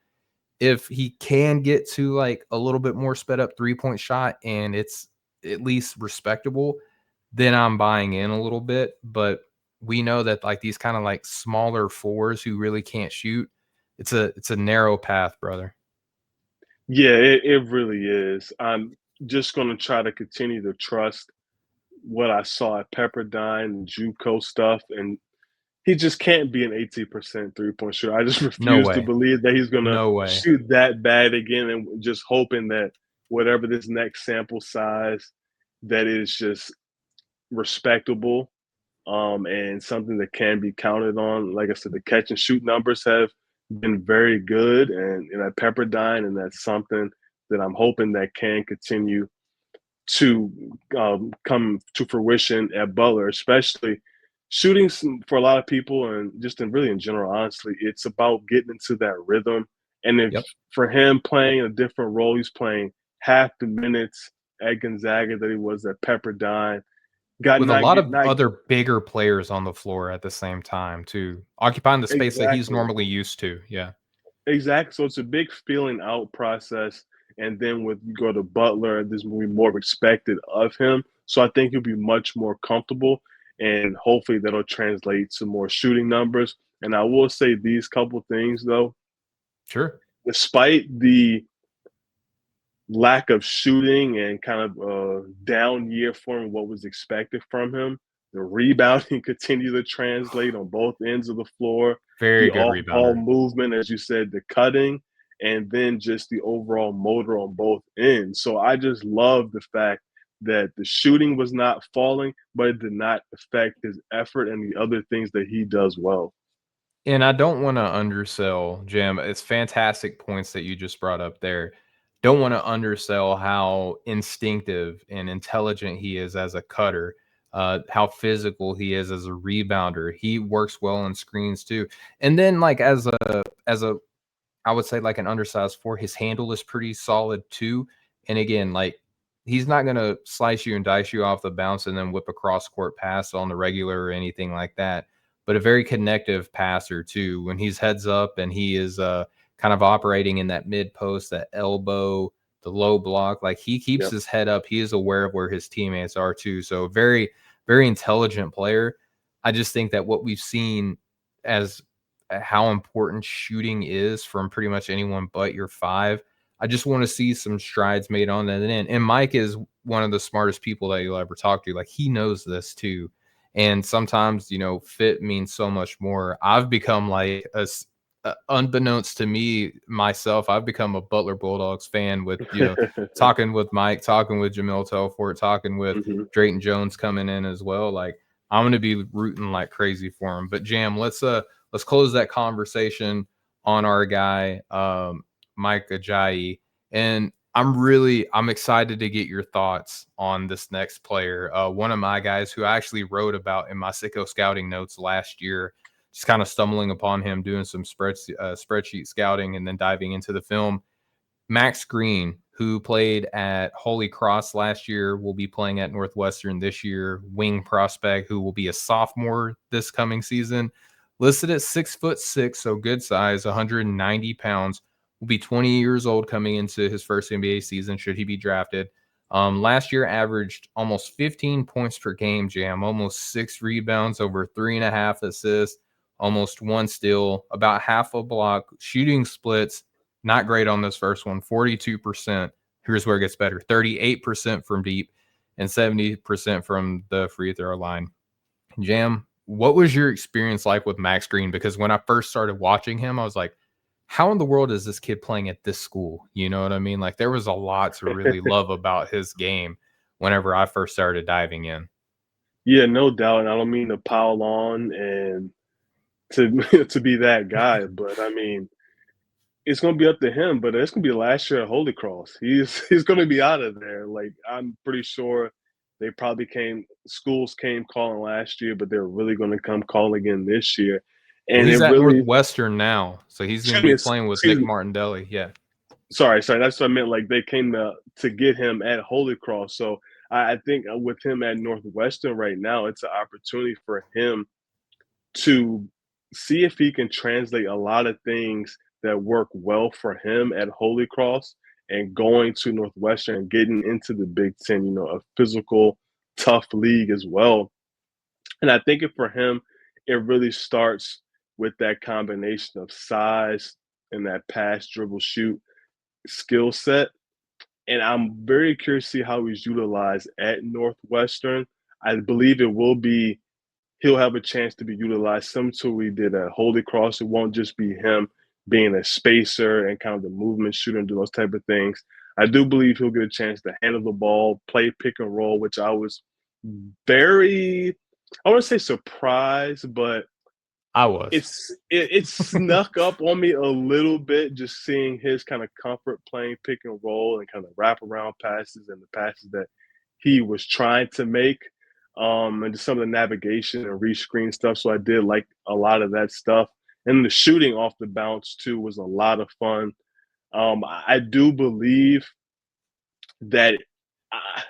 if he can get to like a little bit more sped up 3-point shot and it's at least respectable, then I'm buying in a little bit. But we know that like these kind of like smaller fours who really can't shoot, it's a narrow path, brother. Yeah, it really is. I'm just going to try to continue to trust what I saw at Pepperdine and JUCO stuff, and he just can't be an 18% three-point shooter. I just No refuse to way. believe that he's gonna No way. shoot that bad again, and just hoping that whatever this next sample size, that is just respectable, and something that can be counted on. Like I said, the catch and shoot numbers have been very good, and at Pepperdine, and that's something that I'm hoping that can continue to come to fruition at Butler, especially shooting for a lot of people and just really in general, honestly, it's about getting into that rhythm. And if Yep. for him playing a different role, he's playing half the minutes at Gonzaga that he was at Pepperdine. Got With a not lot get of not other bigger players on the floor at the same time too, occupying the space that he's exactly. normally used to. Yeah. Exactly. So it's a big feeling out process. And then with you go to Butler, there's going to be more expected of him. So I think he'll be much more comfortable. And hopefully that'll translate to more shooting numbers. And I will say these couple things though, Sure. despite the lack of shooting and kind of a down year from what was expected from him. The rebounding continued to translate on both ends of the floor. Very The good off-ball rebounder. movement, as you said, the cutting, and then just the overall motor on both ends. So I just love the fact that the shooting was not falling, but it did not affect his effort and the other things that he does well. And I don't want to undersell, Jim. It's fantastic points that you just brought up there. Don't want to undersell how instinctive and intelligent he is as a cutter, how physical he is as a rebounder. He works well in screens too. And then like as a I would say like an undersized four. His handle is pretty solid too. And again, like he's not gonna slice you and dice you off the bounce and then whip a cross court pass on the regular or anything like that. But a very connective passer too. When he's heads up and he is kind of operating in that mid post, that elbow, the low block, like he keeps Yep. his head up. He is aware of where his teammates are too. So very, very intelligent player. I just think that what we've seen as how important shooting is from pretty much anyone but your five. I just want to see some strides made on that end. And Mike is one of the smartest people that you'll ever talk to. Like he knows this too. And sometimes, fit means so much more. I've become like unbeknownst to me myself, I've become a Butler Bulldogs fan with, talking with Mike, talking with Jamil Telfort, talking with Mhm. Drayton Jones coming in as well. Like I'm going to be rooting like crazy for him. But Jam, let's close that conversation on our guy, Mike Ajayi. And I'm excited to get your thoughts on this next player. One of my guys who I actually wrote about in my Sicko scouting notes last year, just kind of stumbling upon him, doing some spreadsheet scouting and then diving into the film. Max Green, who played at Holy Cross last year, will be playing at Northwestern this year. Wing prospect, who will be a sophomore this coming season, listed at 6'6", so good size, 190 pounds. Will be 20 years old coming into his first NBA season, should he be drafted. Last year averaged almost 15 points per game, Jam, almost 6 rebounds, over 3.5 assists, almost 1 steal, about half a block, shooting splits. Not great on this first one, 42%. Here's where it gets better, 38% from deep and 70% from the free throw line. Jam, what was your experience like with Max Green? Because when I first started watching him, I was like, how in the world is this kid playing at this school? You know what I mean? Like there was a lot to really love about his game whenever I first started diving in. Yeah, no doubt. And I don't mean to pile on and to to be that guy, but I mean, it's gonna be up to him, but it's gonna be last year at Holy Cross. He's gonna be out of there. Like I'm pretty sure they probably schools came calling last year, but they're really gonna come calling again this year. Well, And it he's at really Northwestern now, so he's going to excuse me, be playing with excuse Nick me. Martindelli. Yeah. Sorry, that's what I meant. Like they came to get him at Holy Cross. So I think with him at Northwestern right now, it's an opportunity for him to see if he can translate a lot of things that work well for him at Holy Cross and going to Northwestern and getting into the Big Ten, a physical, tough league as well. And I think for him, it really starts with that combination of size and that pass, dribble, shoot skill set. And I'm very curious to see how he's utilized at Northwestern. I believe he'll have a chance to be utilized similar to what he did at Holy Cross. It won't just be him being a spacer and kind of the movement shooter and do those type of things. I do believe he'll get a chance to handle the ball, play pick and roll, which I was very, I want to say surprised, but I was. it snuck up on me a little bit just seeing his kind of comfort playing pick and roll and kind of wraparound passes and the passes that he was trying to make, and just some of the navigation and rescreen stuff. So I did like a lot of that stuff. And the shooting off the bounce too was a lot of fun. I do believe that I,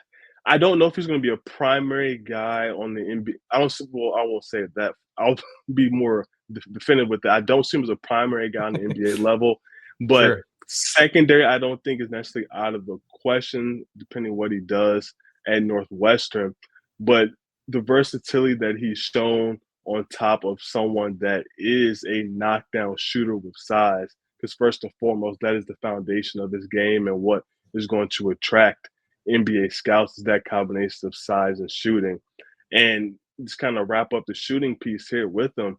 I don't know if he's going to be a primary guy on the NBA. I don't. Well, I won't say that. I'll be more definitive with that. I don't see him as a primary guy on the NBA level, but Sure. secondary, I don't think is necessarily out of the question, depending on what he does at Northwestern. But the versatility that he's shown on top of someone that is a knockdown shooter with size, because first and foremost, that is the foundation of his game and what is going to attract NBA scouts is that combination of size and shooting. And just kind of wrap up the shooting piece here with him.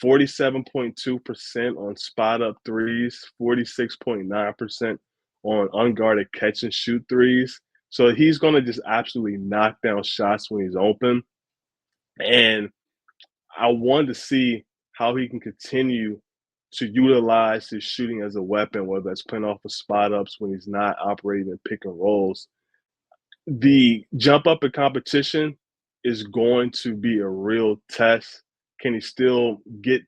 47.2% on spot up threes, 46.9% on unguarded catch and shoot threes. So he's going to just absolutely knock down shots when he's open. And I wanted to see how he can continue to utilize his shooting as a weapon, whether that's playing off of spot ups when he's not operating in pick and rolls. The jump up in competition is going to be a real test. Can he still get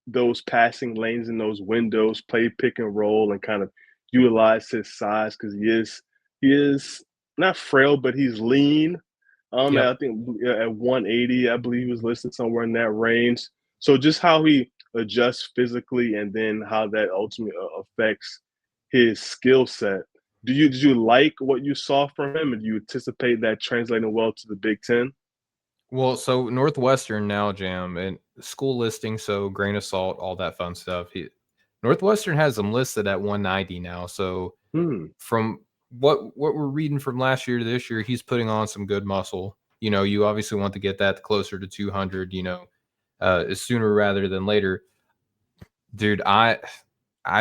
those passing lanes in those windows, play pick and roll, and kind of utilize his size? Because he is not frail, but he's lean. Yep. I think at 180, I believe he was listed somewhere in that range. So just how he adjusts physically, and then how that ultimately affects his skill set. Did you like what you saw from him, and do you anticipate that translating well to the Big Ten? Well, so Northwestern now, Jam, and school listing, so grain of salt, all that fun stuff. Northwestern has him listed at 190 now. So Hmm. from what we're reading from last year to this year, he's putting on some good muscle. You obviously want to get that closer to 200, sooner rather than later. Dude, I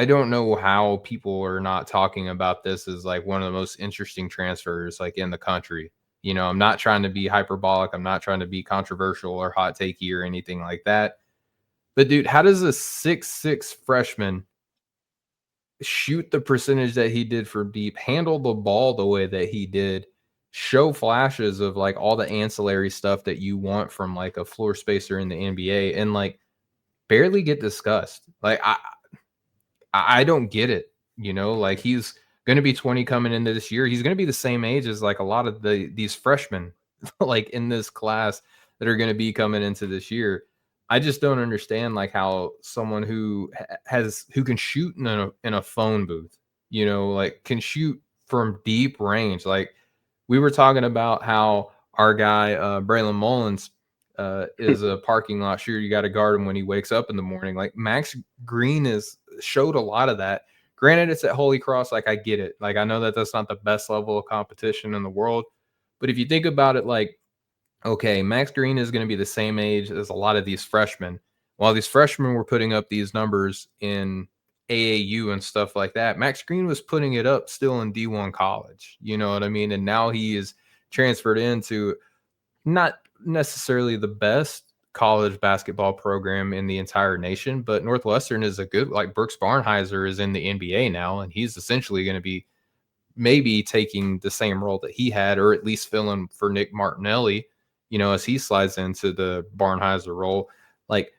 don't know how people are not talking about this as like one of the most interesting transfers like in the country. I'm not trying to be hyperbolic. I'm not trying to be controversial or hot takey or anything like that. But dude, how does a 6'6" freshman shoot the percentage that he did from deep, handle the ball the way that he did, show flashes of like all the ancillary stuff that you want from like a floor spacer in the NBA, and like barely get discussed? Like I don't get it. Like he's going to be 20 coming into this year. He's going to be the same age as like a lot of these freshmen like in this class that are going to be coming into this year. I just don't understand like how someone who can shoot in a phone booth, like can shoot from deep range. Like we were talking about how our guy Braylon Mullins is a parking lot shooter. You got to guard him when he wakes up in the morning. Like Max Green showed a lot of that. Granted, it's at Holy Cross. Like I get it. Like I know that that's not the best level of competition in the world, but if you think about it, like okay, Max Green is going to be the same age as a lot of these freshmen. While these freshmen were putting up these numbers in AAU and stuff like that, Max Green was putting it up still in D1 college. You know what I mean? And now he is transferred into not necessarily the best college basketball program in the entire nation, but Northwestern is a good, like Brooks Barnheiser is in the NBA now, and he's essentially going to be maybe taking the same role that he had, or at least filling for Nick Martinelli, as he slides into the Barnheiser role. Like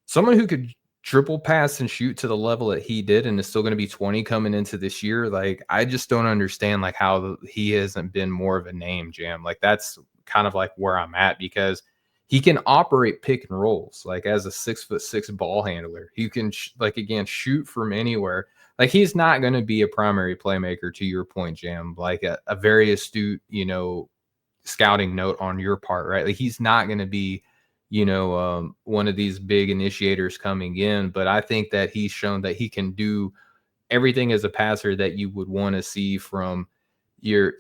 someone who could triple pass and shoot to the level that he did and is still going to be 20 coming into this year. Like, I just don't understand like how he hasn't been more of a name, Jam. Like that's kind of like where I'm at, because he can operate pick and rolls like as a 6'6" ball handler. He can like again shoot from anywhere. Like he's not going to be a primary playmaker, to your point, Jam. Like a very astute, scouting note on your part, right? Like he's not going to be, one of these big initiators coming in, but I think that he's shown that he can do everything as a passer that you would want to see from your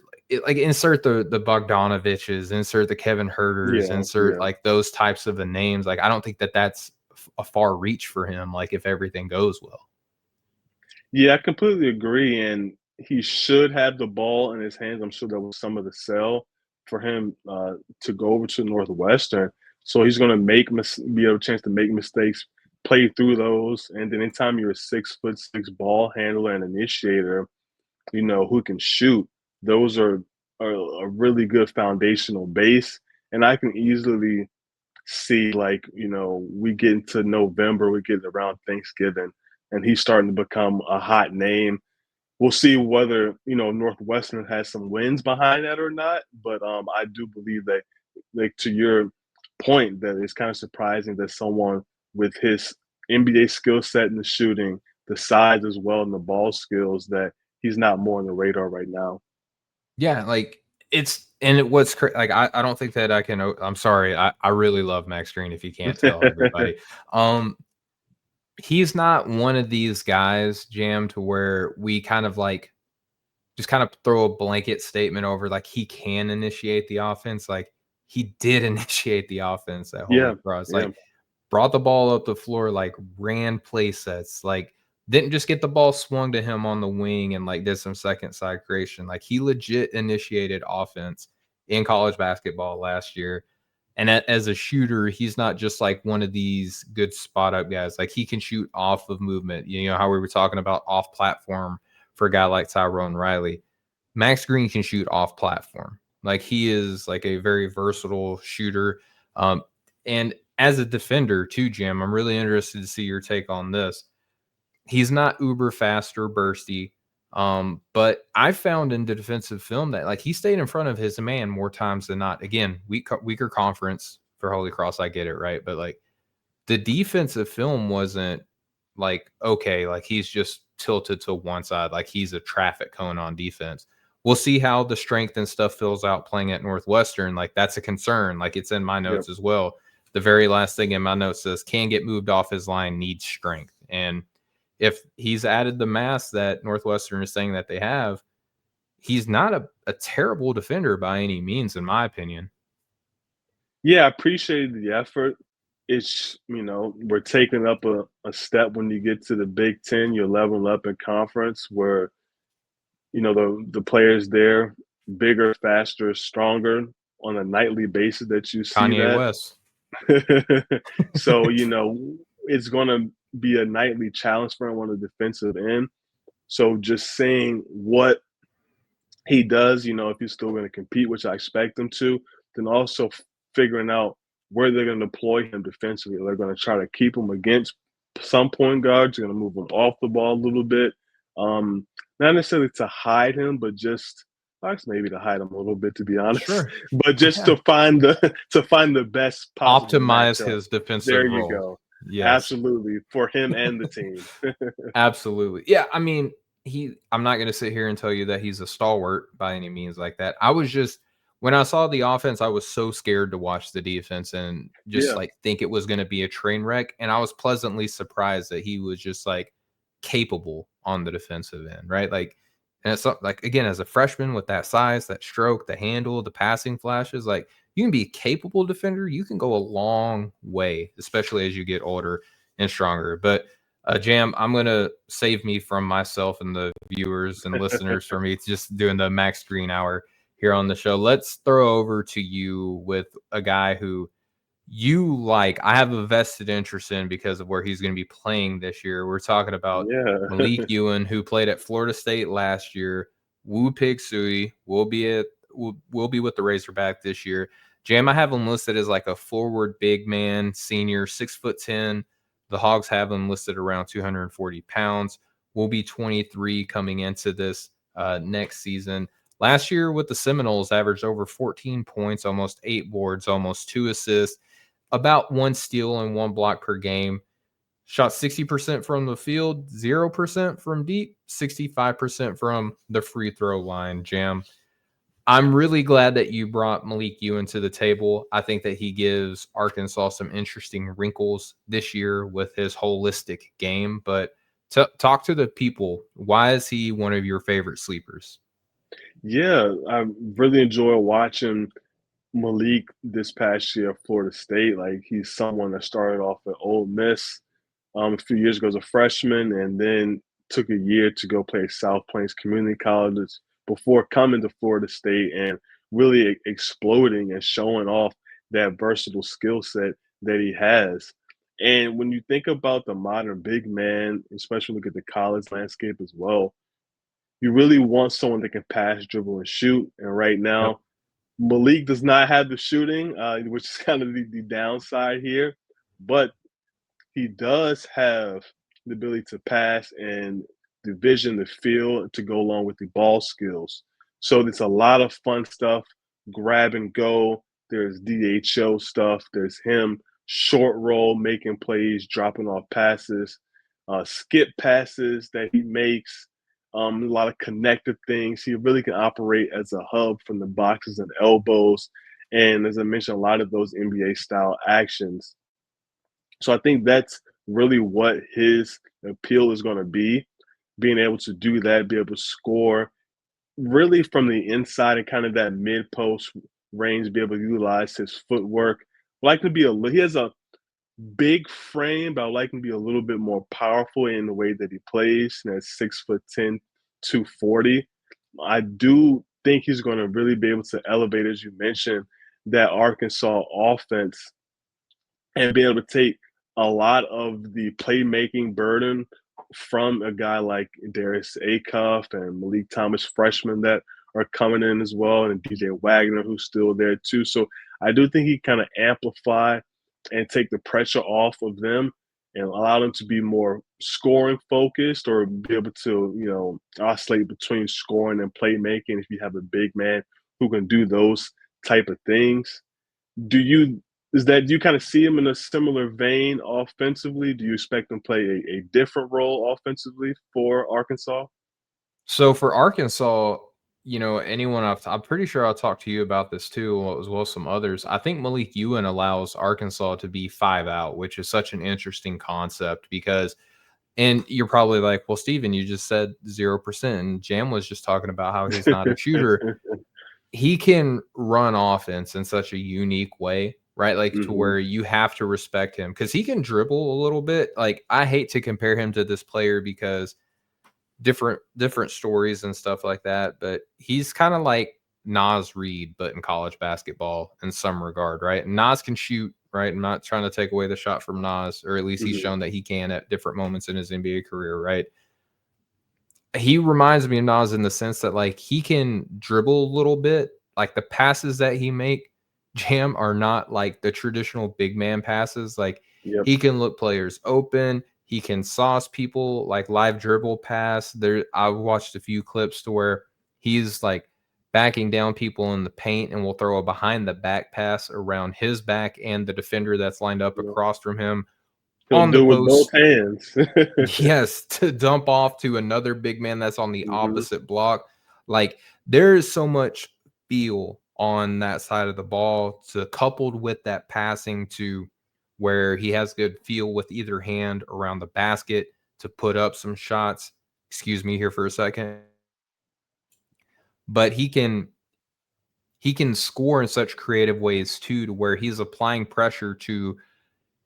like insert the Bogdanoviches, insert the Kevin Herters, Yeah, insert yeah. like those types of the names. Like I don't think that that's a far reach for him. Like if everything goes well. Yeah, I completely agree, and he should have the ball in his hands. I'm sure that was some of the sell for him to go over to Northwestern. So he's going to be able a chance to make mistakes, play through those, and then anytime you're a 6'6" ball handler and initiator, who can shoot, those are a really good foundational base. And I can easily see, like, we get into November, we get around Thanksgiving, and he's starting to become a hot name. We'll see whether, Northwestern has some wins behind that or not. But I do believe that, like, to your point, that it's kind of surprising that someone with his NBA skill set in the shooting, the size as well, and the ball skills, that he's not more on the radar right now. Yeah, like like I don't think that I can. I'm sorry, I really love Max Green. If you can't tell everybody, um, he's not one of these guys, Jam, to where we kind of like just kind of throw a blanket statement over like he can initiate the offense. Like he did initiate the offense at Holy Yeah, Cross. yeah, Like brought the ball up the floor, like ran play sets, like didn't just get the ball swung to him on the wing and like did some second side creation. Like he legit initiated offense in college basketball last year. And as a shooter, he's not just like one of these good spot up guys. Like he can shoot off of movement. You know how we were talking about off platform for a guy like Tyrone Riley. Max Green can shoot off platform. Like he is like a very versatile shooter. And as a defender too, Jim, I'm really interested to see your take on this. He's not uber fast or bursty. But I found in the defensive film that like he stayed in front of his man more times than not. Again, weaker conference for Holy Cross, I get it, right? But like the defensive film wasn't like okay, like he's just tilted to one side, like he's a traffic cone on defense. We'll see how the strength and stuff fills out playing at Northwestern. Like that's a concern. Like it's in my yeah. notes as well. The very last thing in my notes says can get moved off his line, needs strength. And if he's added the mass that Northwestern is saying that they have, he's not a terrible defender by any means, in my opinion. Yeah, I appreciate the effort. It's, we're taking up a step when you get to the Big Ten. You're leveling up in conference where, the players there, bigger, faster, stronger on a nightly basis that you see Kanye that. West. So, it's going to be a nightly challenge for him on the defensive end. So just seeing what he does, if he's still going to compete, which I expect him to, then also figuring out where they're going to deploy him defensively. They're going to try to keep him against some point guards. They're going to move him off the ball a little bit. Not necessarily to hide him, but just maybe to hide him a little bit, to be honest. Sure. But just Yeah. to find the best possible Optimize matchup. his defensive There you role. go. Yes. Absolutely, for him and the team. Absolutely. Yeah, I mean, I'm not going to sit here and tell you that he's a stalwart by any means like that. I was just when I saw the offense, I was so scared to watch the defense and just Yeah, like think it was going to be a train wreck, and I was pleasantly surprised that he was just like capable on the defensive end, right? Like and it's like again as a freshman with that size, that stroke, the handle, the passing flashes, like you can be a capable defender, you can go a long way, especially as you get older and stronger. But Jam, I'm gonna save me from myself and the viewers and listeners for me just doing the Max Green hour here on the show. Let's throw over to you with a guy who you like. I have a vested interest in because of where he's going to be playing this year. We're talking about yeah. Malique Ewin, who played at Florida State last year. Woo Pig Sooie will be with the Razorback this year. Jam, I have him listed as like a forward big man, senior, 6'10". The Hogs have him listed around 240 pounds. Will be 23 coming into this next season. Last year with the Seminoles, averaged over 14 points, almost 8 boards, almost 2 assists, about 1 steal and 1 block per game. Shot 60% from the field, 0% from deep, 65% from the free throw line. Jam, I'm really glad that you brought Malique Ewin to the table. I think that he gives Arkansas some interesting wrinkles this year with his holistic game. But talk to the people. Why is he one of your favorite sleepers? Yeah, I really enjoy watching Malik this past year at Florida State. Like he's someone that started off at Ole Miss a few years ago as a freshman, and then took a year to go play at South Plains Community Colleges before coming to Florida State and really exploding and showing off that versatile skill set that he has. And when you think about the modern big man, especially look at the college landscape as well, you really want someone that can pass, dribble, and shoot. And right Yep. now, Malik does not have the shooting, which is kind of the downside here, but he does have the ability to pass and the vision, the feel to go along with the ball skills. So there's a lot of fun stuff, grab and go. There's DHO stuff. There's him short roll, making plays, dropping off passes, skip passes that he makes. A lot of connected things. He really can operate as a hub from the boxes and elbows. And as I mentioned, a lot of those NBA style actions. So I think that's really what his appeal is going to be, being able to do that, be able to score, really from the inside and kind of that mid post range, be able to utilize his footwork. Like to be he has a big frame, but I like him to be a little bit more powerful in the way that he plays. And at 6'10", 240, I do think he's going to really be able to elevate, as you mentioned, that Arkansas offense and be able to take a lot of the playmaking burden from a guy like Darius Acuff and Malik Thomas, freshmen that are coming in as well, and DJ Wagner, who's still there too. So I do think he kind of amplify and take the pressure off of them and allow them to be more scoring focused or be able to, oscillate between scoring and playmaking if you have a big man who can do those type of things. Do you do you kind of see him in a similar vein offensively? Do you expect him to play a different role offensively for Arkansas? So for Arkansas, I'm pretty sure I'll talk to you about this too, as well as some others. I think Malique Ewin allows Arkansas to be 5 out, which is such an interesting concept because, and you're probably like, well, Steven, you just said 0%. And Jam was just talking about how he's not a shooter. He can run offense in such a unique way, right? Like to Hmm. where you have to respect him because he can dribble a little bit. Like I hate to compare him to this player because different stories and stuff like that, but he's kind of like Nas Reed, but in college basketball in some regard, right? And Nas can shoot, right? I'm not trying to take away the shot from Nas, or at least he's Hmm. shown that he can at different moments in his NBA career, right? He reminds me of Nas in the sense that like he can dribble a little bit. Like the passes that he make, Jam, are not like the traditional big man passes. Like Yep. he can look players open. He can sauce people like live dribble pass. There, I've watched a few clips to where he's like backing down people in the paint and will throw a behind the back pass around his back and the defender that's lined up Yep. across from him He'll on the do it with both post. hands. Yes, to dump off to another big man that's on the Hmm. opposite block. Like there is so much feel on that side of the ball to coupled with that passing to where he has good feel with either hand around the basket to put up some shots. Excuse me here for a second. But he can score in such creative ways too to where he's applying pressure to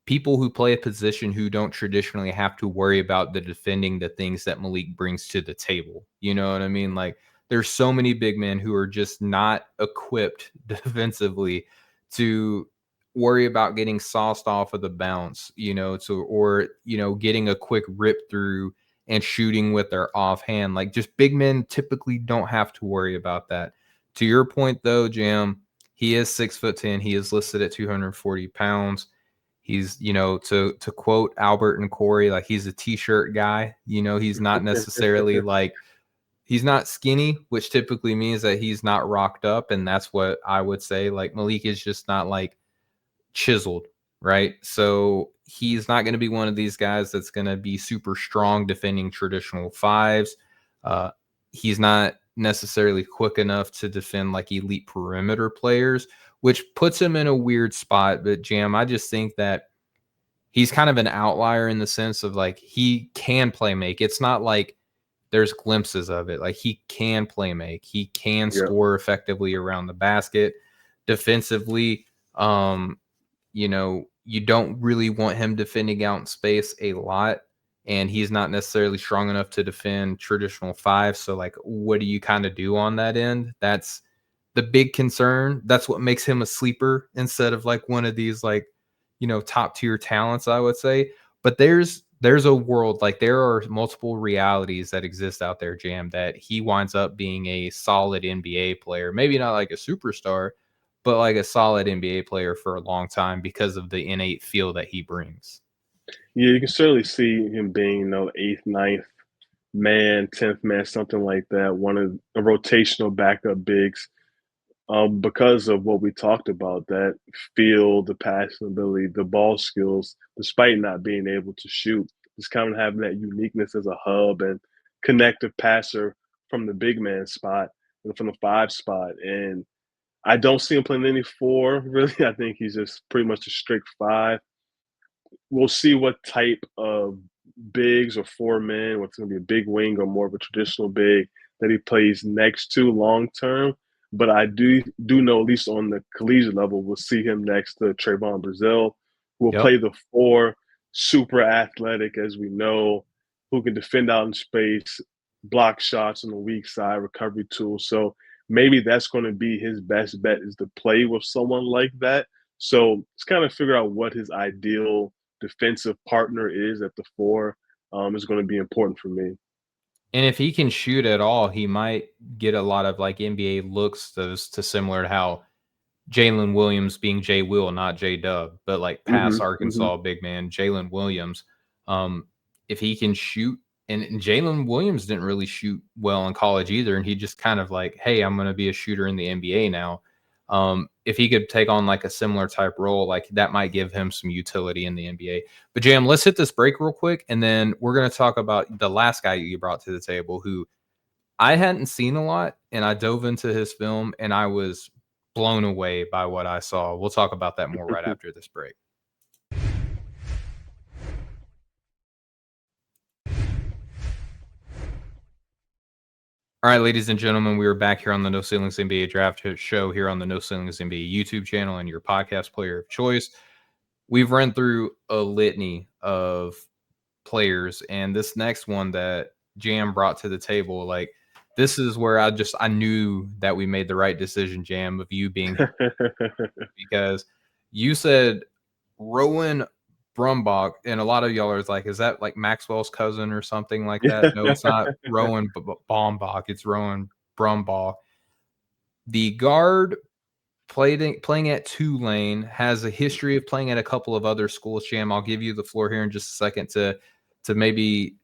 people who play a position who don't traditionally have to worry about the defending the things that Malik brings to the table. You know what I mean? Like there's so many big men who are just not equipped defensively to worry about getting sauced off of the bounce, getting a quick rip through and shooting with their offhand. Like just big men typically don't have to worry about that. To your point though, Jam, he is 6'10". He is listed at 240 pounds. He's, to quote Albert and Corey, like he's a t-shirt guy. He's not necessarily like he's not skinny, which typically means that he's not rocked up. And that's what I would say. Like Malik is just not like chiseled, right? So he's not going to be one of these guys that's going to be super strong defending traditional fives. Uh, he's not necessarily quick enough to defend like elite perimeter players, which puts him in a weird spot. But Jam, I just think that he's kind of an outlier in the sense of like he can play make. It's not like there's glimpses of it. Like he can play make. He can Yep. score effectively around the basket. Defensively, you don't really want him defending out in space a lot. And he's not necessarily strong enough to defend traditional five. So, like, what do you kind of do on that end? That's the big concern. That's what makes him a sleeper instead of like one of these like, top tier talents, I would say. But there's a world, like there are multiple realities that exist out there, Jam, that he winds up being a solid NBA player. Maybe not like a superstar, but like a solid NBA player for a long time because of the innate feel that he brings. Yeah, you can certainly see him being, eighth, ninth man, 10th man, something like that. One of the rotational backup bigs. Because of what we talked about, that feel, the passing ability, the ball skills, despite not being able to shoot, just kind of having that uniqueness as a hub and connective passer from the big man spot and from the five spot. And I don't see him playing any four, really. I think he's just pretty much a strict five. We'll see what type of bigs or four men, what's going to be a big wing or more of a traditional big that he plays next to long term. But I do know, at least on the collegiate level, we'll see him next to Trayvon Brazile, who will Yep. play the four, super athletic, as we know, who can defend out in space, block shots on the weak side, recovery tools. So maybe that's going to be his best bet, is to play with someone like that. So it's kind of figure out what his ideal defensive partner is at the four, is going to be important for me. And if he can shoot at all, he might get a lot of like NBA looks to similar to how Jalen Williams being J Will, not J Dub, but like past Hmm. Arkansas big man, Jalen Williams. Um, if he can shoot, and Jalen Williams didn't really shoot well in college either, and he just kind of like, hey, I'm going to be a shooter in the NBA now. If he could take on like a similar type role, like that might give him some utility in the NBA. But Jam, let's hit this break real quick, and then we're going to talk about the last guy you brought to the table, who I hadn't seen a lot, and I dove into his film, and I was blown away by what I saw. We'll talk about that more right after this break. All right, ladies and gentlemen, we are back here on the No Ceilings NBA Draft Show here on the No Ceilings NBA YouTube channel and your podcast player of choice. We've run through a litany of players, and this next one that Jam brought to the table, like this is where I knew that we made the right decision, Jam, of you being because you said Rowan Brumbaugh, and a lot of y'all are like, is that like Maxwell's cousin or something like that? No, it's not Rowan Baumbach. It's Rowan Brumbaugh. The guard playing at Tulane, has a history of playing at a couple of other schools. Jam, I'll give you the floor here in just a second to maybe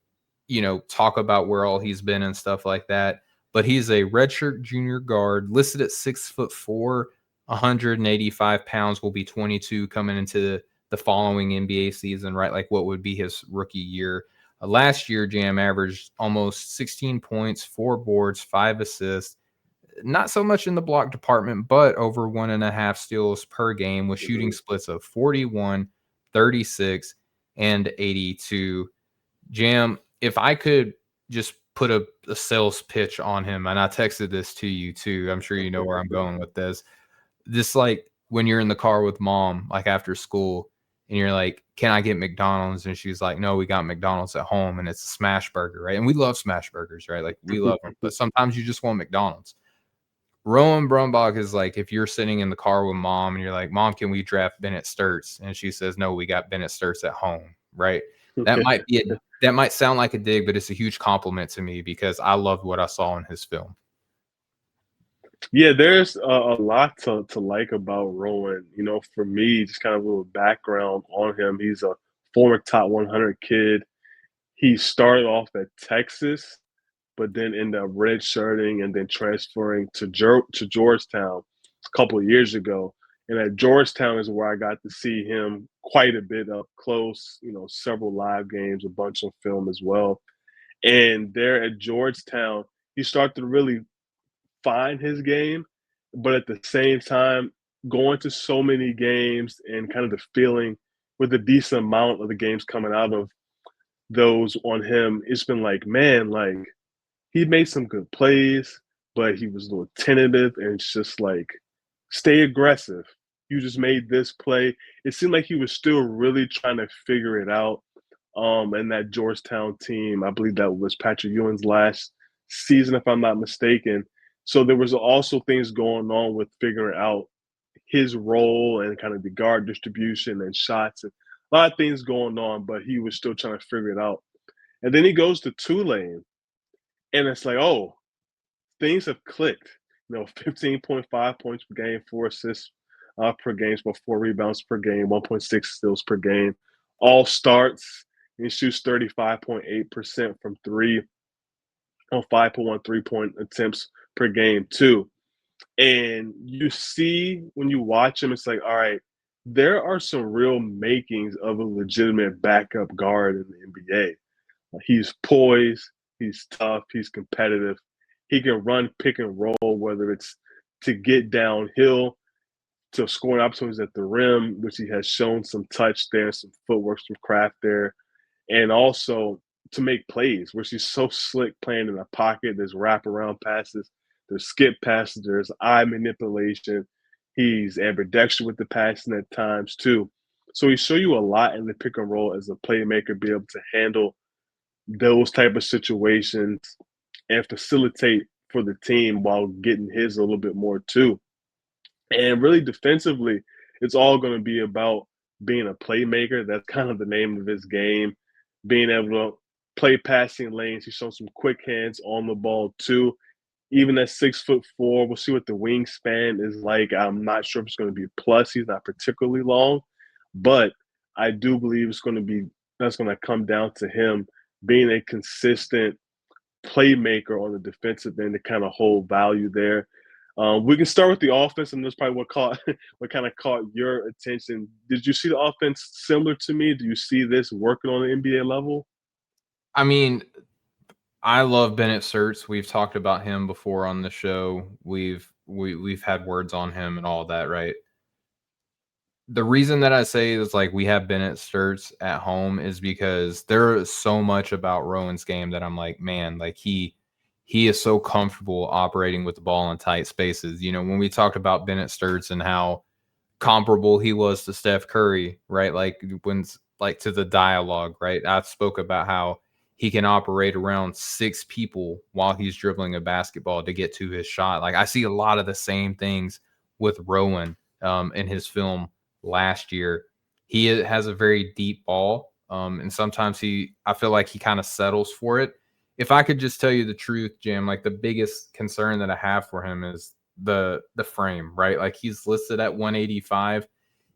talk about where all he's been and stuff like that. But he's a redshirt junior guard, listed at 6'4", 185 pounds, will be 22 coming into the following NBA season, right? Like what would be his rookie year. Last year, Jam averaged almost 16 points, 4 boards, 5 assists. Not so much in the block department, but over 1.5 steals per game with shooting splits of 41, 36, and 82. Jam, if I could just put a sales pitch on him, and I texted this to you too. I'm sure you know where I'm going with this. Just like when you're in the car with mom, like after school, and you're like, "Can I get McDonald's?" And she's like, "No, we got McDonald's at home, and it's a smash burger, right?" And we love smash burgers, right? Like we love them, but sometimes you just want McDonald's. Rowan Brumbaugh is like if you're sitting in the car with mom and you're like, "Mom, can we draft Bennett Sturts?" And she says, "No, we got Bennett Sturts at home," right? That might sound like a dig, but it's a huge compliment to me because I loved what I saw in his film. Yeah, there's a lot to like about Rowan. For me, just kind of a little background on him. He's a former top 100 kid. He started off at Texas, but then ended up redshirting and then transferring to Georgetown a couple of years ago. And at Georgetown is where I got to see him quite a bit up close, several live games, a bunch of film as well. And there at Georgetown, he started to really find his game, but at the same time, going to so many games and kind of the feeling with a decent amount of the games coming out of those on him, it's been like, man, like he made some good plays, but he was a little tentative, and it's just like, stay aggressive. You just made this play. It seemed like he was still really trying to figure it out. And that Georgetown team, I believe that was Patrick Ewing's last season, if I'm not mistaken. So there was also things going on with figuring out his role and kind of the guard distribution and shots and a lot of things going on, but he was still trying to figure it out. And then he goes to Tulane, and it's like, oh, things have clicked. 15.5 points per game, 4 assists per game, about 4 rebounds per game, 1.6 steals per game. All starts. He shoots 35.8% from three on 5.1 3-point attempts per game, too. And you see when you watch him, it's like, all right, there are some real makings of a legitimate backup guard in the NBA. He's poised, he's tough, he's competitive. He can run pick and roll, whether it's to get downhill, to scoring opportunities at the rim, which he has shown some touch there, some footwork, some craft there, and also to make plays, where she's so slick playing in the pocket. There's wraparound passes, there's skip passes, there's eye manipulation. He's ambidextrous with the passing at times too. So he show you a lot in the pick and roll as a playmaker, be able to handle those type of situations and facilitate for the team while getting his a little bit more too. And really defensively, it's all going to be about being a playmaker. That's kind of the name of his game. Being able to play passing lanes. He's shown some quick hands on the ball too. Even at 6'4", we'll see what the wingspan is like. I'm not sure if it's going to be a plus. He's not particularly long, but I do believe that's going to come down to him being a consistent playmaker on the defensive end to kind of hold value there. We can start with the offense, and that's probably what kind of caught your attention. Did you see the offense similar to me? Do you see this working on the NBA level? I mean, I love Bennett Certs. We've talked about him before on the show. We've had words on him and all that, right? The reason that I say is like we have Bennett Certs at home is because there is so much about Rowan's game that I'm like, man, like he is so comfortable operating with the ball in tight spaces. You know, when we talked about Bennett Certs and how comparable he was to Steph Curry, right? Like when like to the dialogue, right? I spoke about how he can operate around 6 people while he's dribbling a basketball to get to his shot. Like I see a lot of the same things with Rowan in his film last year. He has a very deep ball, and sometimes I feel like he kind of settles for it. If I could just tell you the truth, Jim, like the biggest concern that I have for him is the frame, right? Like he's listed at 185.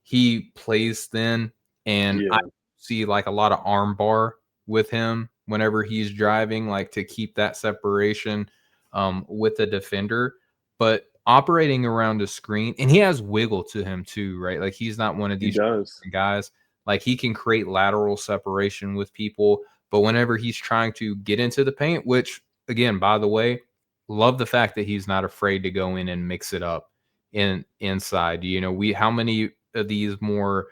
He plays thin, and I Yeah, see like a lot of arm bar with him whenever he's driving, like to keep that separation with the defender. But operating around a screen, and he has wiggle to him too, right? Like he's not one of he these does. guys. Like he can create lateral separation with people, but whenever he's trying to get into the paint, which again, by the way, love the fact that he's not afraid to go in and mix it up inside. You know, how many of these more,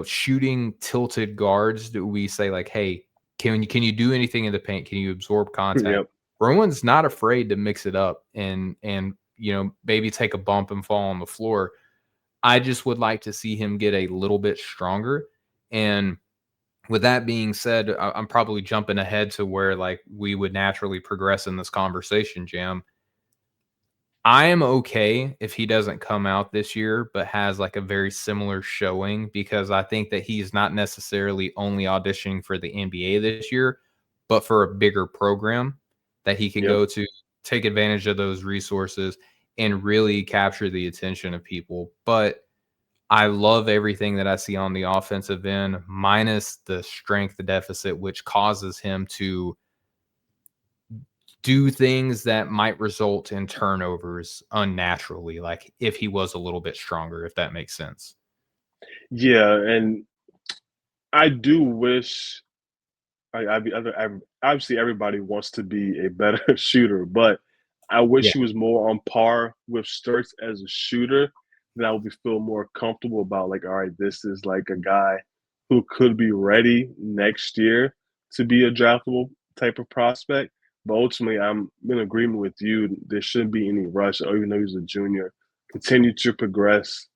shooting tilted guards do we say like, hey, can you do anything in the paint? Can you absorb contact? Yep. Rowan's not afraid to mix it up and maybe take a bump and fall on the floor. I just would like to see him get a little bit stronger. And with that being said, I'm probably jumping ahead to where like we would naturally progress in this conversation, Jam. I am okay if he doesn't come out this year, but has like a very similar showing because I think that he's not necessarily only auditioning for the NBA this year, but for a bigger program that he can Yep. go to, take advantage of those resources and really capture the attention of people. But I love everything that I see on the offensive end, minus the strength deficit, which causes him to do things that might result in turnovers unnaturally, like if he was a little bit stronger, if that makes sense. Yeah, and I do wish I obviously everybody wants to be a better shooter, but I Yeah, wish he was more on par with Sturts as a shooter. Then I would feel more comfortable about like, all right, this is like a guy who could be ready next year to be a draftable type of prospect. But ultimately, I'm in agreement with you. There shouldn't be any rush, or even though he's a junior, continue to progress,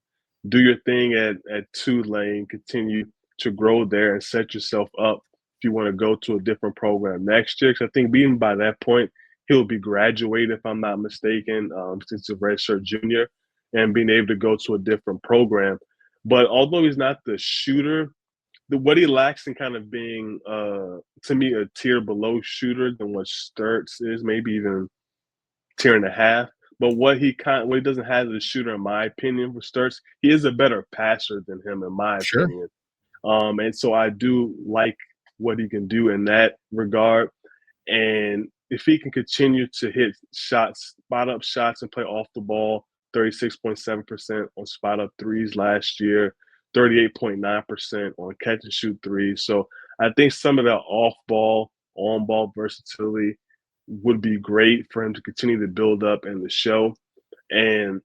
do your thing at Tulane, continue to grow there and set yourself up if you want to go to a different program next year. Because I think being by that point, he'll be graduated, if I'm not mistaken, since he's a redshirt junior, and being able to go to a different program. But although he's not the shooter, what he lacks in kind of being, to me, a tier below shooter than what Sturts is, maybe even tier and a half. But what he doesn't have as a shooter, in my opinion, for Sturts, he is a better passer than him, in my sure. opinion. And so I do like what he can do in that regard. And if he can continue to hit shots, spot up shots, and play off the ball, 36.7% on spot up threes last year, 38.9% on catch and shoot threes. So I think some of that off ball, on ball versatility would be great for him to continue to build up in the show. And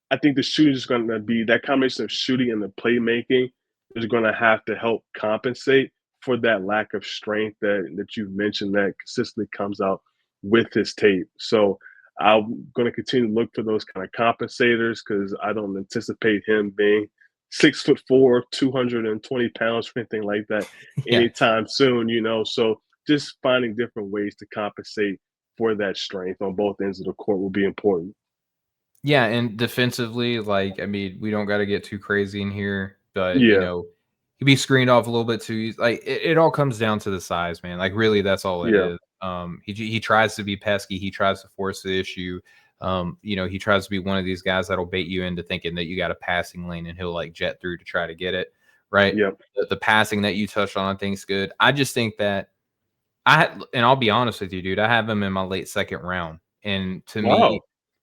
I think the shooting is going to be that combination of shooting and the playmaking is going to have to help compensate for that lack of strength that you've mentioned that consistently comes out with his tape. So I'm going to continue to look for those kind of compensators because I don't anticipate him being 6'4", 220 pounds, or anything like that Yeah. anytime soon. So just finding different ways to compensate for that strength on both ends of the court will be important. Yeah, and defensively, like, I mean, we don't gotta get too crazy in here, but, Yeah, he'd be screened off a little bit too easy. Like, it all comes down to the size, man. Like, really, that's all it yeah, is. He tries to be pesky, he tries to force the issue. He tries to be one of these guys that'll bait you into thinking that you got a passing lane and he'll, like, jet through to try to get it, right? yep. The passing that you touched on, I think is good. I just think that and I'll be honest with you, dude, I have him in my late second round, and to me, Wow.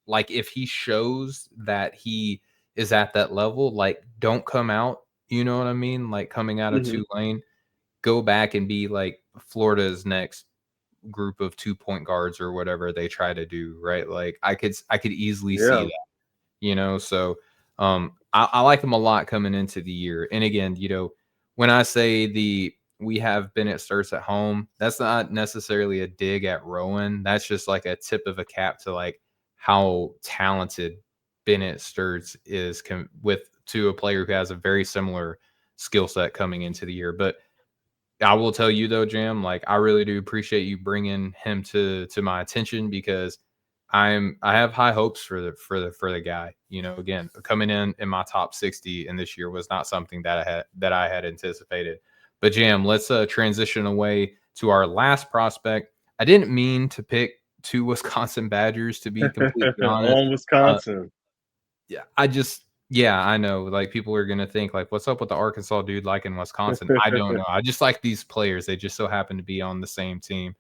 like, if he shows that he is at that level, like, don't come out, you know what I mean? Like, coming out of Hmm. Tulane, go back and be, like, Florida's next group of 2 point guards or whatever they try to do, right? Like, I could easily see Yeah. that. So I like him a lot coming into the year. And again, when I say we have Bennett Sturts at home, that's not necessarily a dig at Rowan. That's just like a tip of a cap to like how talented Bennett Sturts is with to a player who has a very similar skill set coming into the year. But I will tell you though, Jam, like I really do appreciate you bringing him to my attention because I have high hopes for the guy. Again, coming in my top 60 in this year was not something that I had anticipated. But Jam, let's transition away to our last prospect. I didn't mean to pick two Wisconsin Badgers to be completely honest. On Uh, Wisconsin. yeah, I know. Like people are gonna think like, what's up with the Arkansas dude like in Wisconsin? I don't know. I just like these players. They just so happen to be on the same team.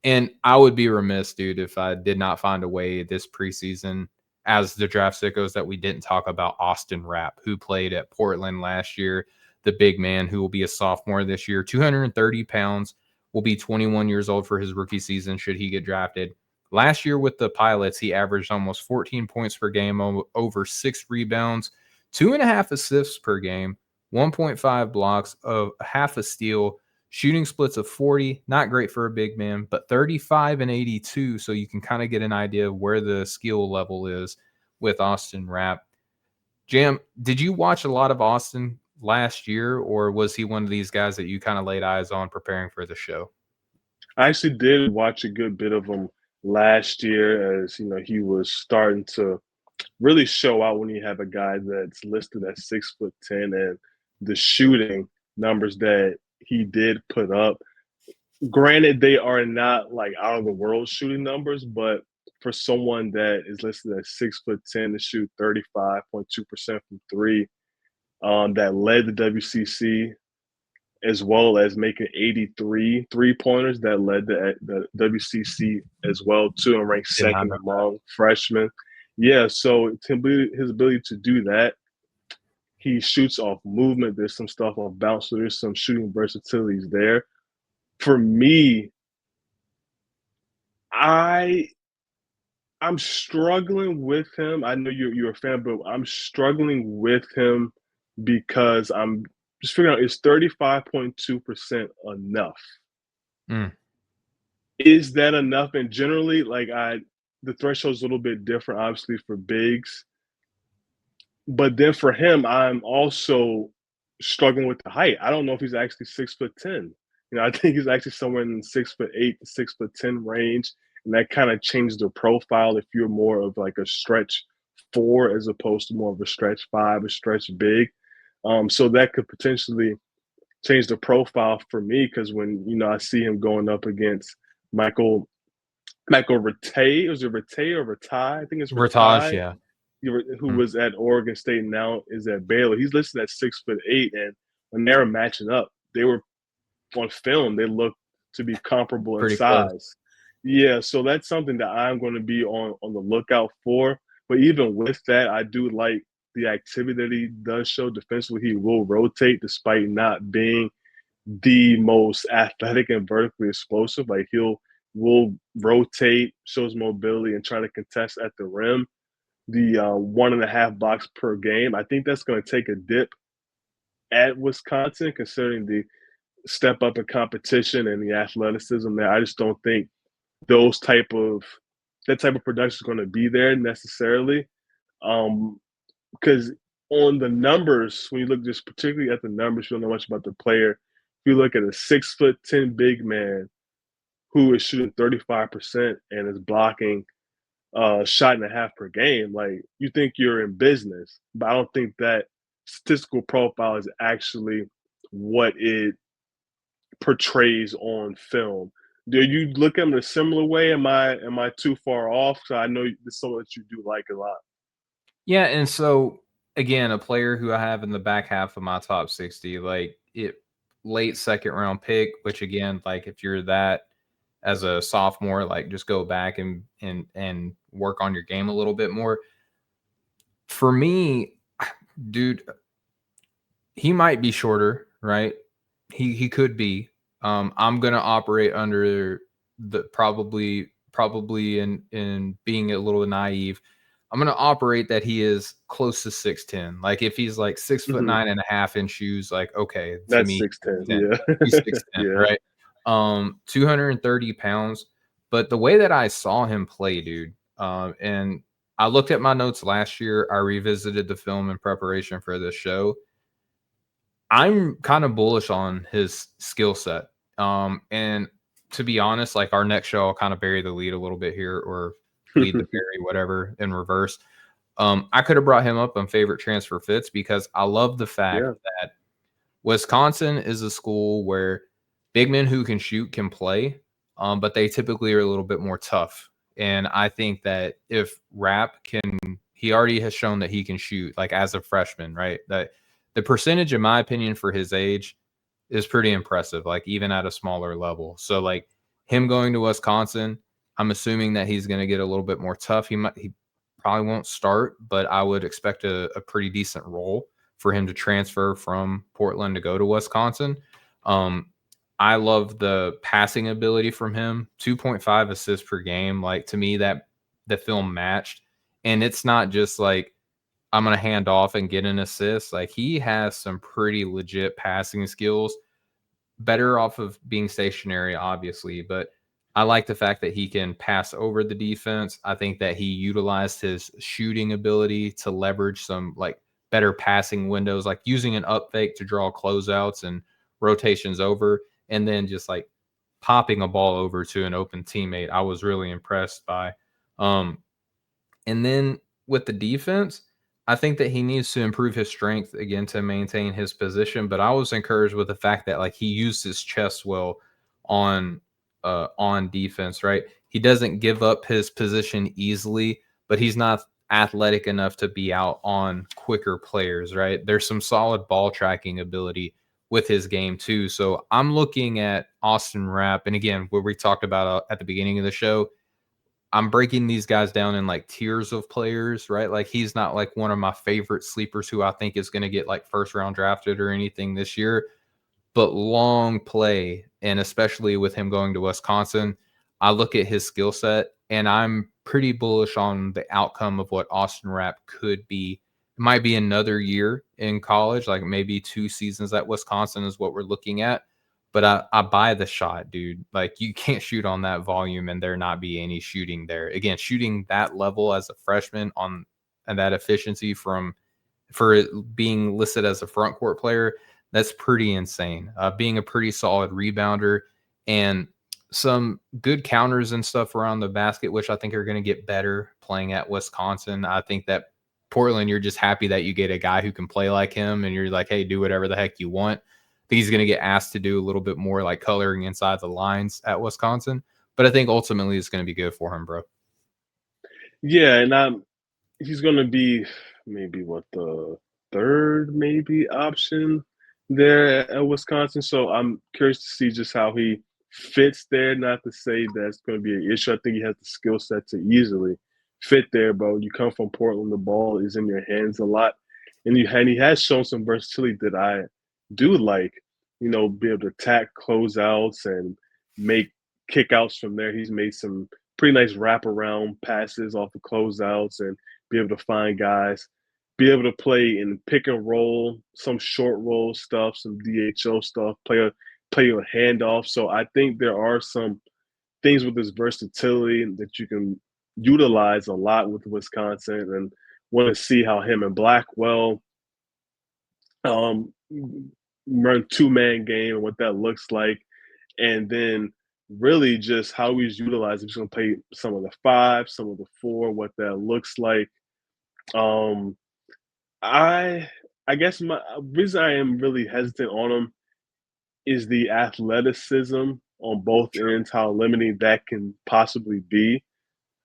And I would be remiss, dude, if I did not find a way this preseason as the draft sickos that we didn't talk about Austin Rapp, who played at Portland last year, the big man who will be a sophomore this year, 230 pounds, will be 21 years old for his rookie season should he get drafted. Last year with the Pilots, he averaged almost 14 points per game, over 6 rebounds, 2.5 assists per game, 1.5 blocks, of half a steal, shooting splits of 40, not great for a big man, but 35 and 82. So you can kind of get an idea of where the skill level is with Austin Rapp. Jam, did you watch a lot of Austin last year, or was he one of these guys that you kind of laid eyes on preparing for the show? I actually did watch a good bit of him last year as he was starting to really show out when you have a guy that's listed at 6'10", and the shooting numbers that he did put up. Granted, they are not like out of the world shooting numbers, but for someone that is listed at 6'10" to shoot 35.2% from three, that led the WCC, as well as making 83 three-pointers that led the WCC as well too, and ranked Did not second know. among freshmen. Yeah, so his ability to do that, he shoots off movement. There's some stuff off bounce, so there's some shooting versatilities there. For me, I I'm struggling with him. I know you're a fan, but I'm struggling with him because I'm just figuring out, is 35.2% enough? Mm, Is that enough? And generally, like the threshold's a little bit different, obviously, for bigs. But then for him, I'm also struggling with the height. I don't know if he's actually 6'10". I think he's actually somewhere in the 6'8" to 6'10" range. And that kind of changed the profile if you're more of like a stretch four as opposed to more of a stretch five, a stretch big. So that could potentially change the profile for me because when I see him going up against Michael Michael Rattay, was it Rattay or Rattay? I think it's Vertage, Rattay, yeah. who Mm, was at Oregon State and now is at Baylor. He's listed at 6'8", and when they were matching up, they were on film. They looked to be comparable in pretty close. size. Yeah, so that's something that I'm going to be on the lookout for. But even with that, I do like the activity that he does show defensively. He will rotate despite not being the most athletic and vertically explosive. Like will rotate, shows mobility, and try to contest at the rim. The 1.5 blocks per game. I think that's going to take a dip at Wisconsin, considering the step up in competition and the athleticism there. I just don't think that type of production is going to be there necessarily. Because on the numbers, when you look just particularly at the numbers, you don't know much about the player. If you look at a 6'10" big man who is shooting 35% and is blocking shot and a half per game, like you think you're in business. But I don't think that statistical profile is actually what it portrays on film. Do you look at them a similar way? Am I too far off? So I know this is something that you do like a lot. Yeah, and so again, a player who I have in the back half of my top 60, like it late second round pick, which again, like if you're that as a sophomore, like just go back and work on your game a little bit more. For me, dude, he might be shorter, right? He could be. I'm gonna operate under the probably in being a little naive. I'm gonna operate that he is close to 6'10". Like if he's like six foot Mhm. 9.5 in shoes, like okay, to That's me, 6'10", 10. yeah. He's 6'10", Yeah. right? 230 pounds. But the way that I saw him play, dude, and I looked at my notes last year. I revisited the film in preparation for this show. I'm kind of bullish on his skill set. And to be honest, like our next show, I'll kind of bury the lead a little bit here or lead the bury, whatever, in reverse. I could have brought him up on favorite transfer fits because I love the fact Yeah, that Wisconsin is a school where big men who can shoot can play, but they typically are a little bit more tough. And I think that if Rapp can, he already has shown that he can shoot, like as a freshman, right? That the percentage, in my opinion, for his age is pretty impressive, like even at a smaller level. So, like him going to Wisconsin, I'm assuming that he's going to get a little bit more tough. He probably won't start, but I would expect a pretty decent role for him to transfer from Portland to go to Wisconsin. Um, I love the passing ability from him. 2.5 assists per game. Like to me, that the film matched. And it's not just like I'm gonna hand off and get an assist. Like he has some pretty legit passing skills. Better off of being stationary, obviously, but I like the fact that he can pass over the defense. I think that he utilized his shooting ability to leverage some like better passing windows, like using an up fake to draw closeouts and rotations over, and then just like popping a ball over to an open teammate. I was really impressed by. Um, and then with the defense, I think that he needs to improve his strength again to maintain his position. But I was encouraged with the fact that like he used his chest well on on defense, right? He doesn't give up his position easily, but he's not athletic enough to be out on quicker players, right? There's some solid ball tracking ability with his game too. So I'm looking at Austin Rapp, and again, what we talked about at the beginning of the show, I'm breaking these guys down in like tiers of players, right? Like he's not like one of my favorite sleepers who I think is going to get like first round drafted or anything this year, but long play. And especially with him going to Wisconsin, I look at his skill set and I'm pretty bullish on the outcome of what Austin Rapp could be. It might be another year in college, like maybe 2 seasons at Wisconsin is what we're looking at. But I buy the shot, dude. Like you can't shoot on that volume and there not be any shooting there. Again, shooting that level as a freshman on and that efficiency from for it being listed as a front court player, that's pretty insane. Being a pretty solid rebounder and some good counters and stuff around the basket, which I think are going to get better playing at Wisconsin. I think that Portland, you're just happy that you get a guy who can play like him and you're like, hey, do whatever the heck you want. I think he's going to get asked to do a little bit more like coloring inside the lines at Wisconsin. But I think ultimately it's going to be good for him, bro. yeah, and he's going to be maybe what the third maybe option there at Wisconsin. So I'm curious to see just how he fits there. Not to say that's going to be an issue. I think he has the skill set to easily fit there, but you come from Portland, the ball is in your hands a lot, and he has shown some versatility that I do like. Be able to attack closeouts and make kickouts from there. He's made some pretty nice wraparound passes off of closeouts and be able to find guys, be able to play in pick and roll, some short roll stuff, some DHO stuff, play play on handoff. So I think there are some things with his versatility that you can utilize a lot with Wisconsin, and want to see how him and Blackwell um, run two-man game and what that looks like, and then really just how he's utilized. He's going to play some of the five, some of the four, what that looks like. Um, I I guess my reason I am really hesitant on him is the athleticism on both ends, how limiting that can possibly be.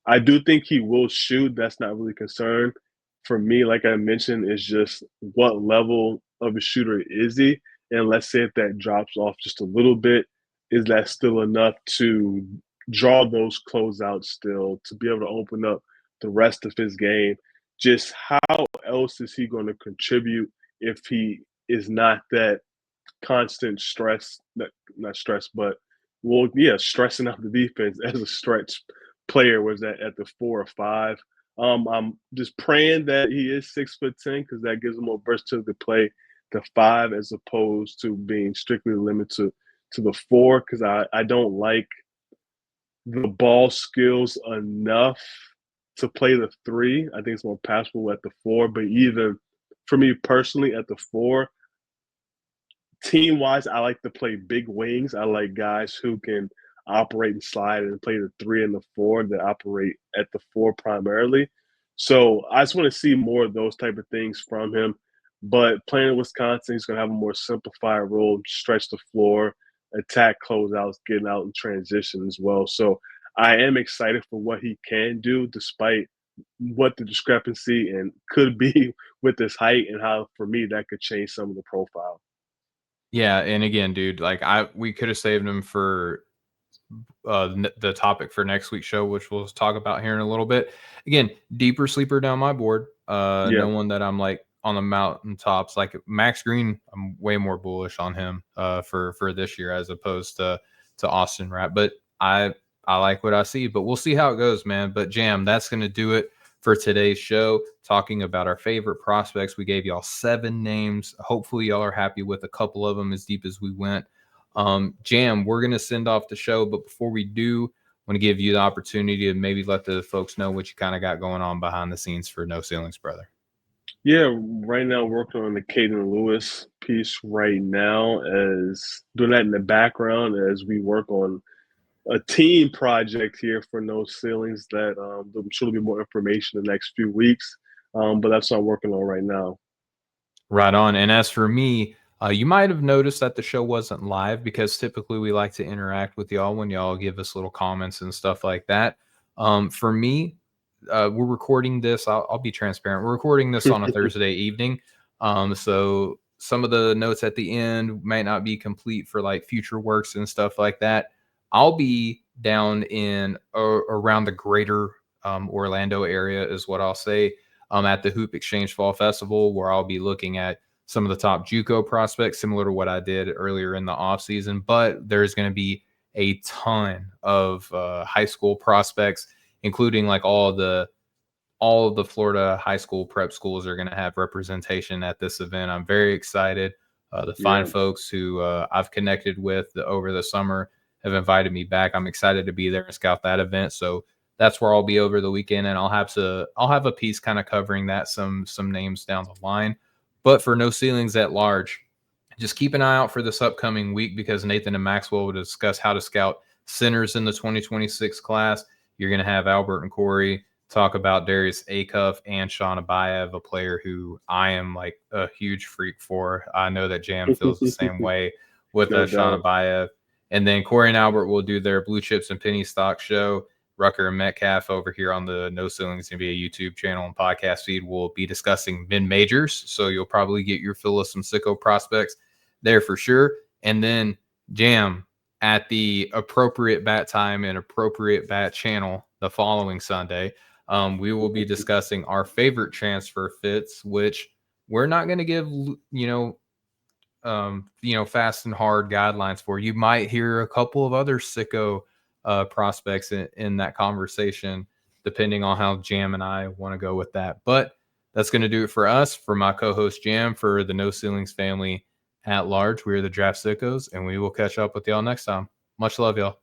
I do think he will shoot. That's not really a concern. For me, like I mentioned, is just what level of a shooter is he? And let's say if that drops off just a little bit, is that still enough to draw those closeouts still, to be able to open up the rest of his game? Just how else is he going to contribute if he is not that constant stress, not stress, but well, yeah, stressing out the defense as a stretch player was at the 4 or 5. I'm just praying that he is 6'10" because that gives him more versatility to play the 5 as opposed to being strictly limited to the 4, because I don't like the ball skills enough to play the 3. I think it's more passable at the 4, but even for me personally at the 4, team wise, I like to play big wings. I like guys who can operate and slide and play the 3 and the 4 that operate at the 4 primarily. So I just want to see more of those type of things from him. But playing in Wisconsin, he's going to have a more simplified role, stretch the floor, attack closeouts, getting out in transition as well. So I am excited for what he can do, despite what the discrepancy and could be with his height, and how for me that could change some of the profile. Yeah, and again, dude, like we could have saved him for the topic for next week's show, which we'll talk about here in a little bit. Again, deeper sleeper down my board. Yeah. No one that I'm like on the mountaintops. Like Max Green, I'm way more bullish on him for this year as opposed to Austin Rapp. But I like what I see. But we'll see how it goes, man. But Jam, that's gonna do it for today's show, talking about our favorite prospects. We gave y'all 7 names. Hopefully y'all are happy with a couple of them as deep as we went. Jam, we're going to send off the show, but before we do, I want to give you the opportunity to maybe let the folks know what you kind of got going on behind the scenes for No Ceilings, brother. Yeah, right now working on the Caden Lewis piece right now, as doing that in the background as we work on a team project here for No Ceilings that I'm sure there'll be more information in the next few weeks. But that's what I'm working on right now. Right on. And as for me, you might have noticed that the show wasn't live because typically we like to interact with y'all when y'all give us little comments and stuff like that. For me, we're recording this. I'll be transparent. We're recording this on a Thursday evening. So some of the notes at the end might not be complete for like future works and stuff like that. I'll be down in around the greater Orlando area is what I'll say. At the Hoop Exchange Fall Festival, where I'll be looking at some of the top JUCO prospects, similar to what I did earlier in the offseason. But there's going to be a ton of high school prospects, including like all of the Florida high school prep schools are going to have representation at this event. I'm very excited. The fine Yeah. folks who I've connected with over the summer have invited me back. I'm excited to be there and scout that event. So that's where I'll be over the weekend, and I'll have a piece kind of covering that, some names down the line. But for No Ceilings at large, just keep an eye out for this upcoming week because Nathan and Maxwell will discuss how to scout centers in the 2026 class. You're going to have Albert and Corey talk about Darius Acuff and Sean Abayev, a player who I am like a huge freak for. I know that Jam feels the same way with No Sean doubt. Abayev. And then Corey and Albert will do their Blue Chips and Penny Stock show. Rucker and Metcalf over here on the No Ceilings NBA YouTube channel and podcast feed will be discussing mid-majors. So you'll probably get your fill of some sicko prospects there for sure. And then Jam at the appropriate bat time and appropriate bat channel the following Sunday. We will be discussing our favorite transfer fits, which we're not going to give, fast and hard guidelines for. You might hear a couple of other sicko prospects in that conversation, depending on how Jam and I want to go with that. But that's going to do it for us, for my co-host Jam, for the No Ceilings family. at large. We are the Draft Sickos, and we will catch up with y'all next time. Much love, y'all.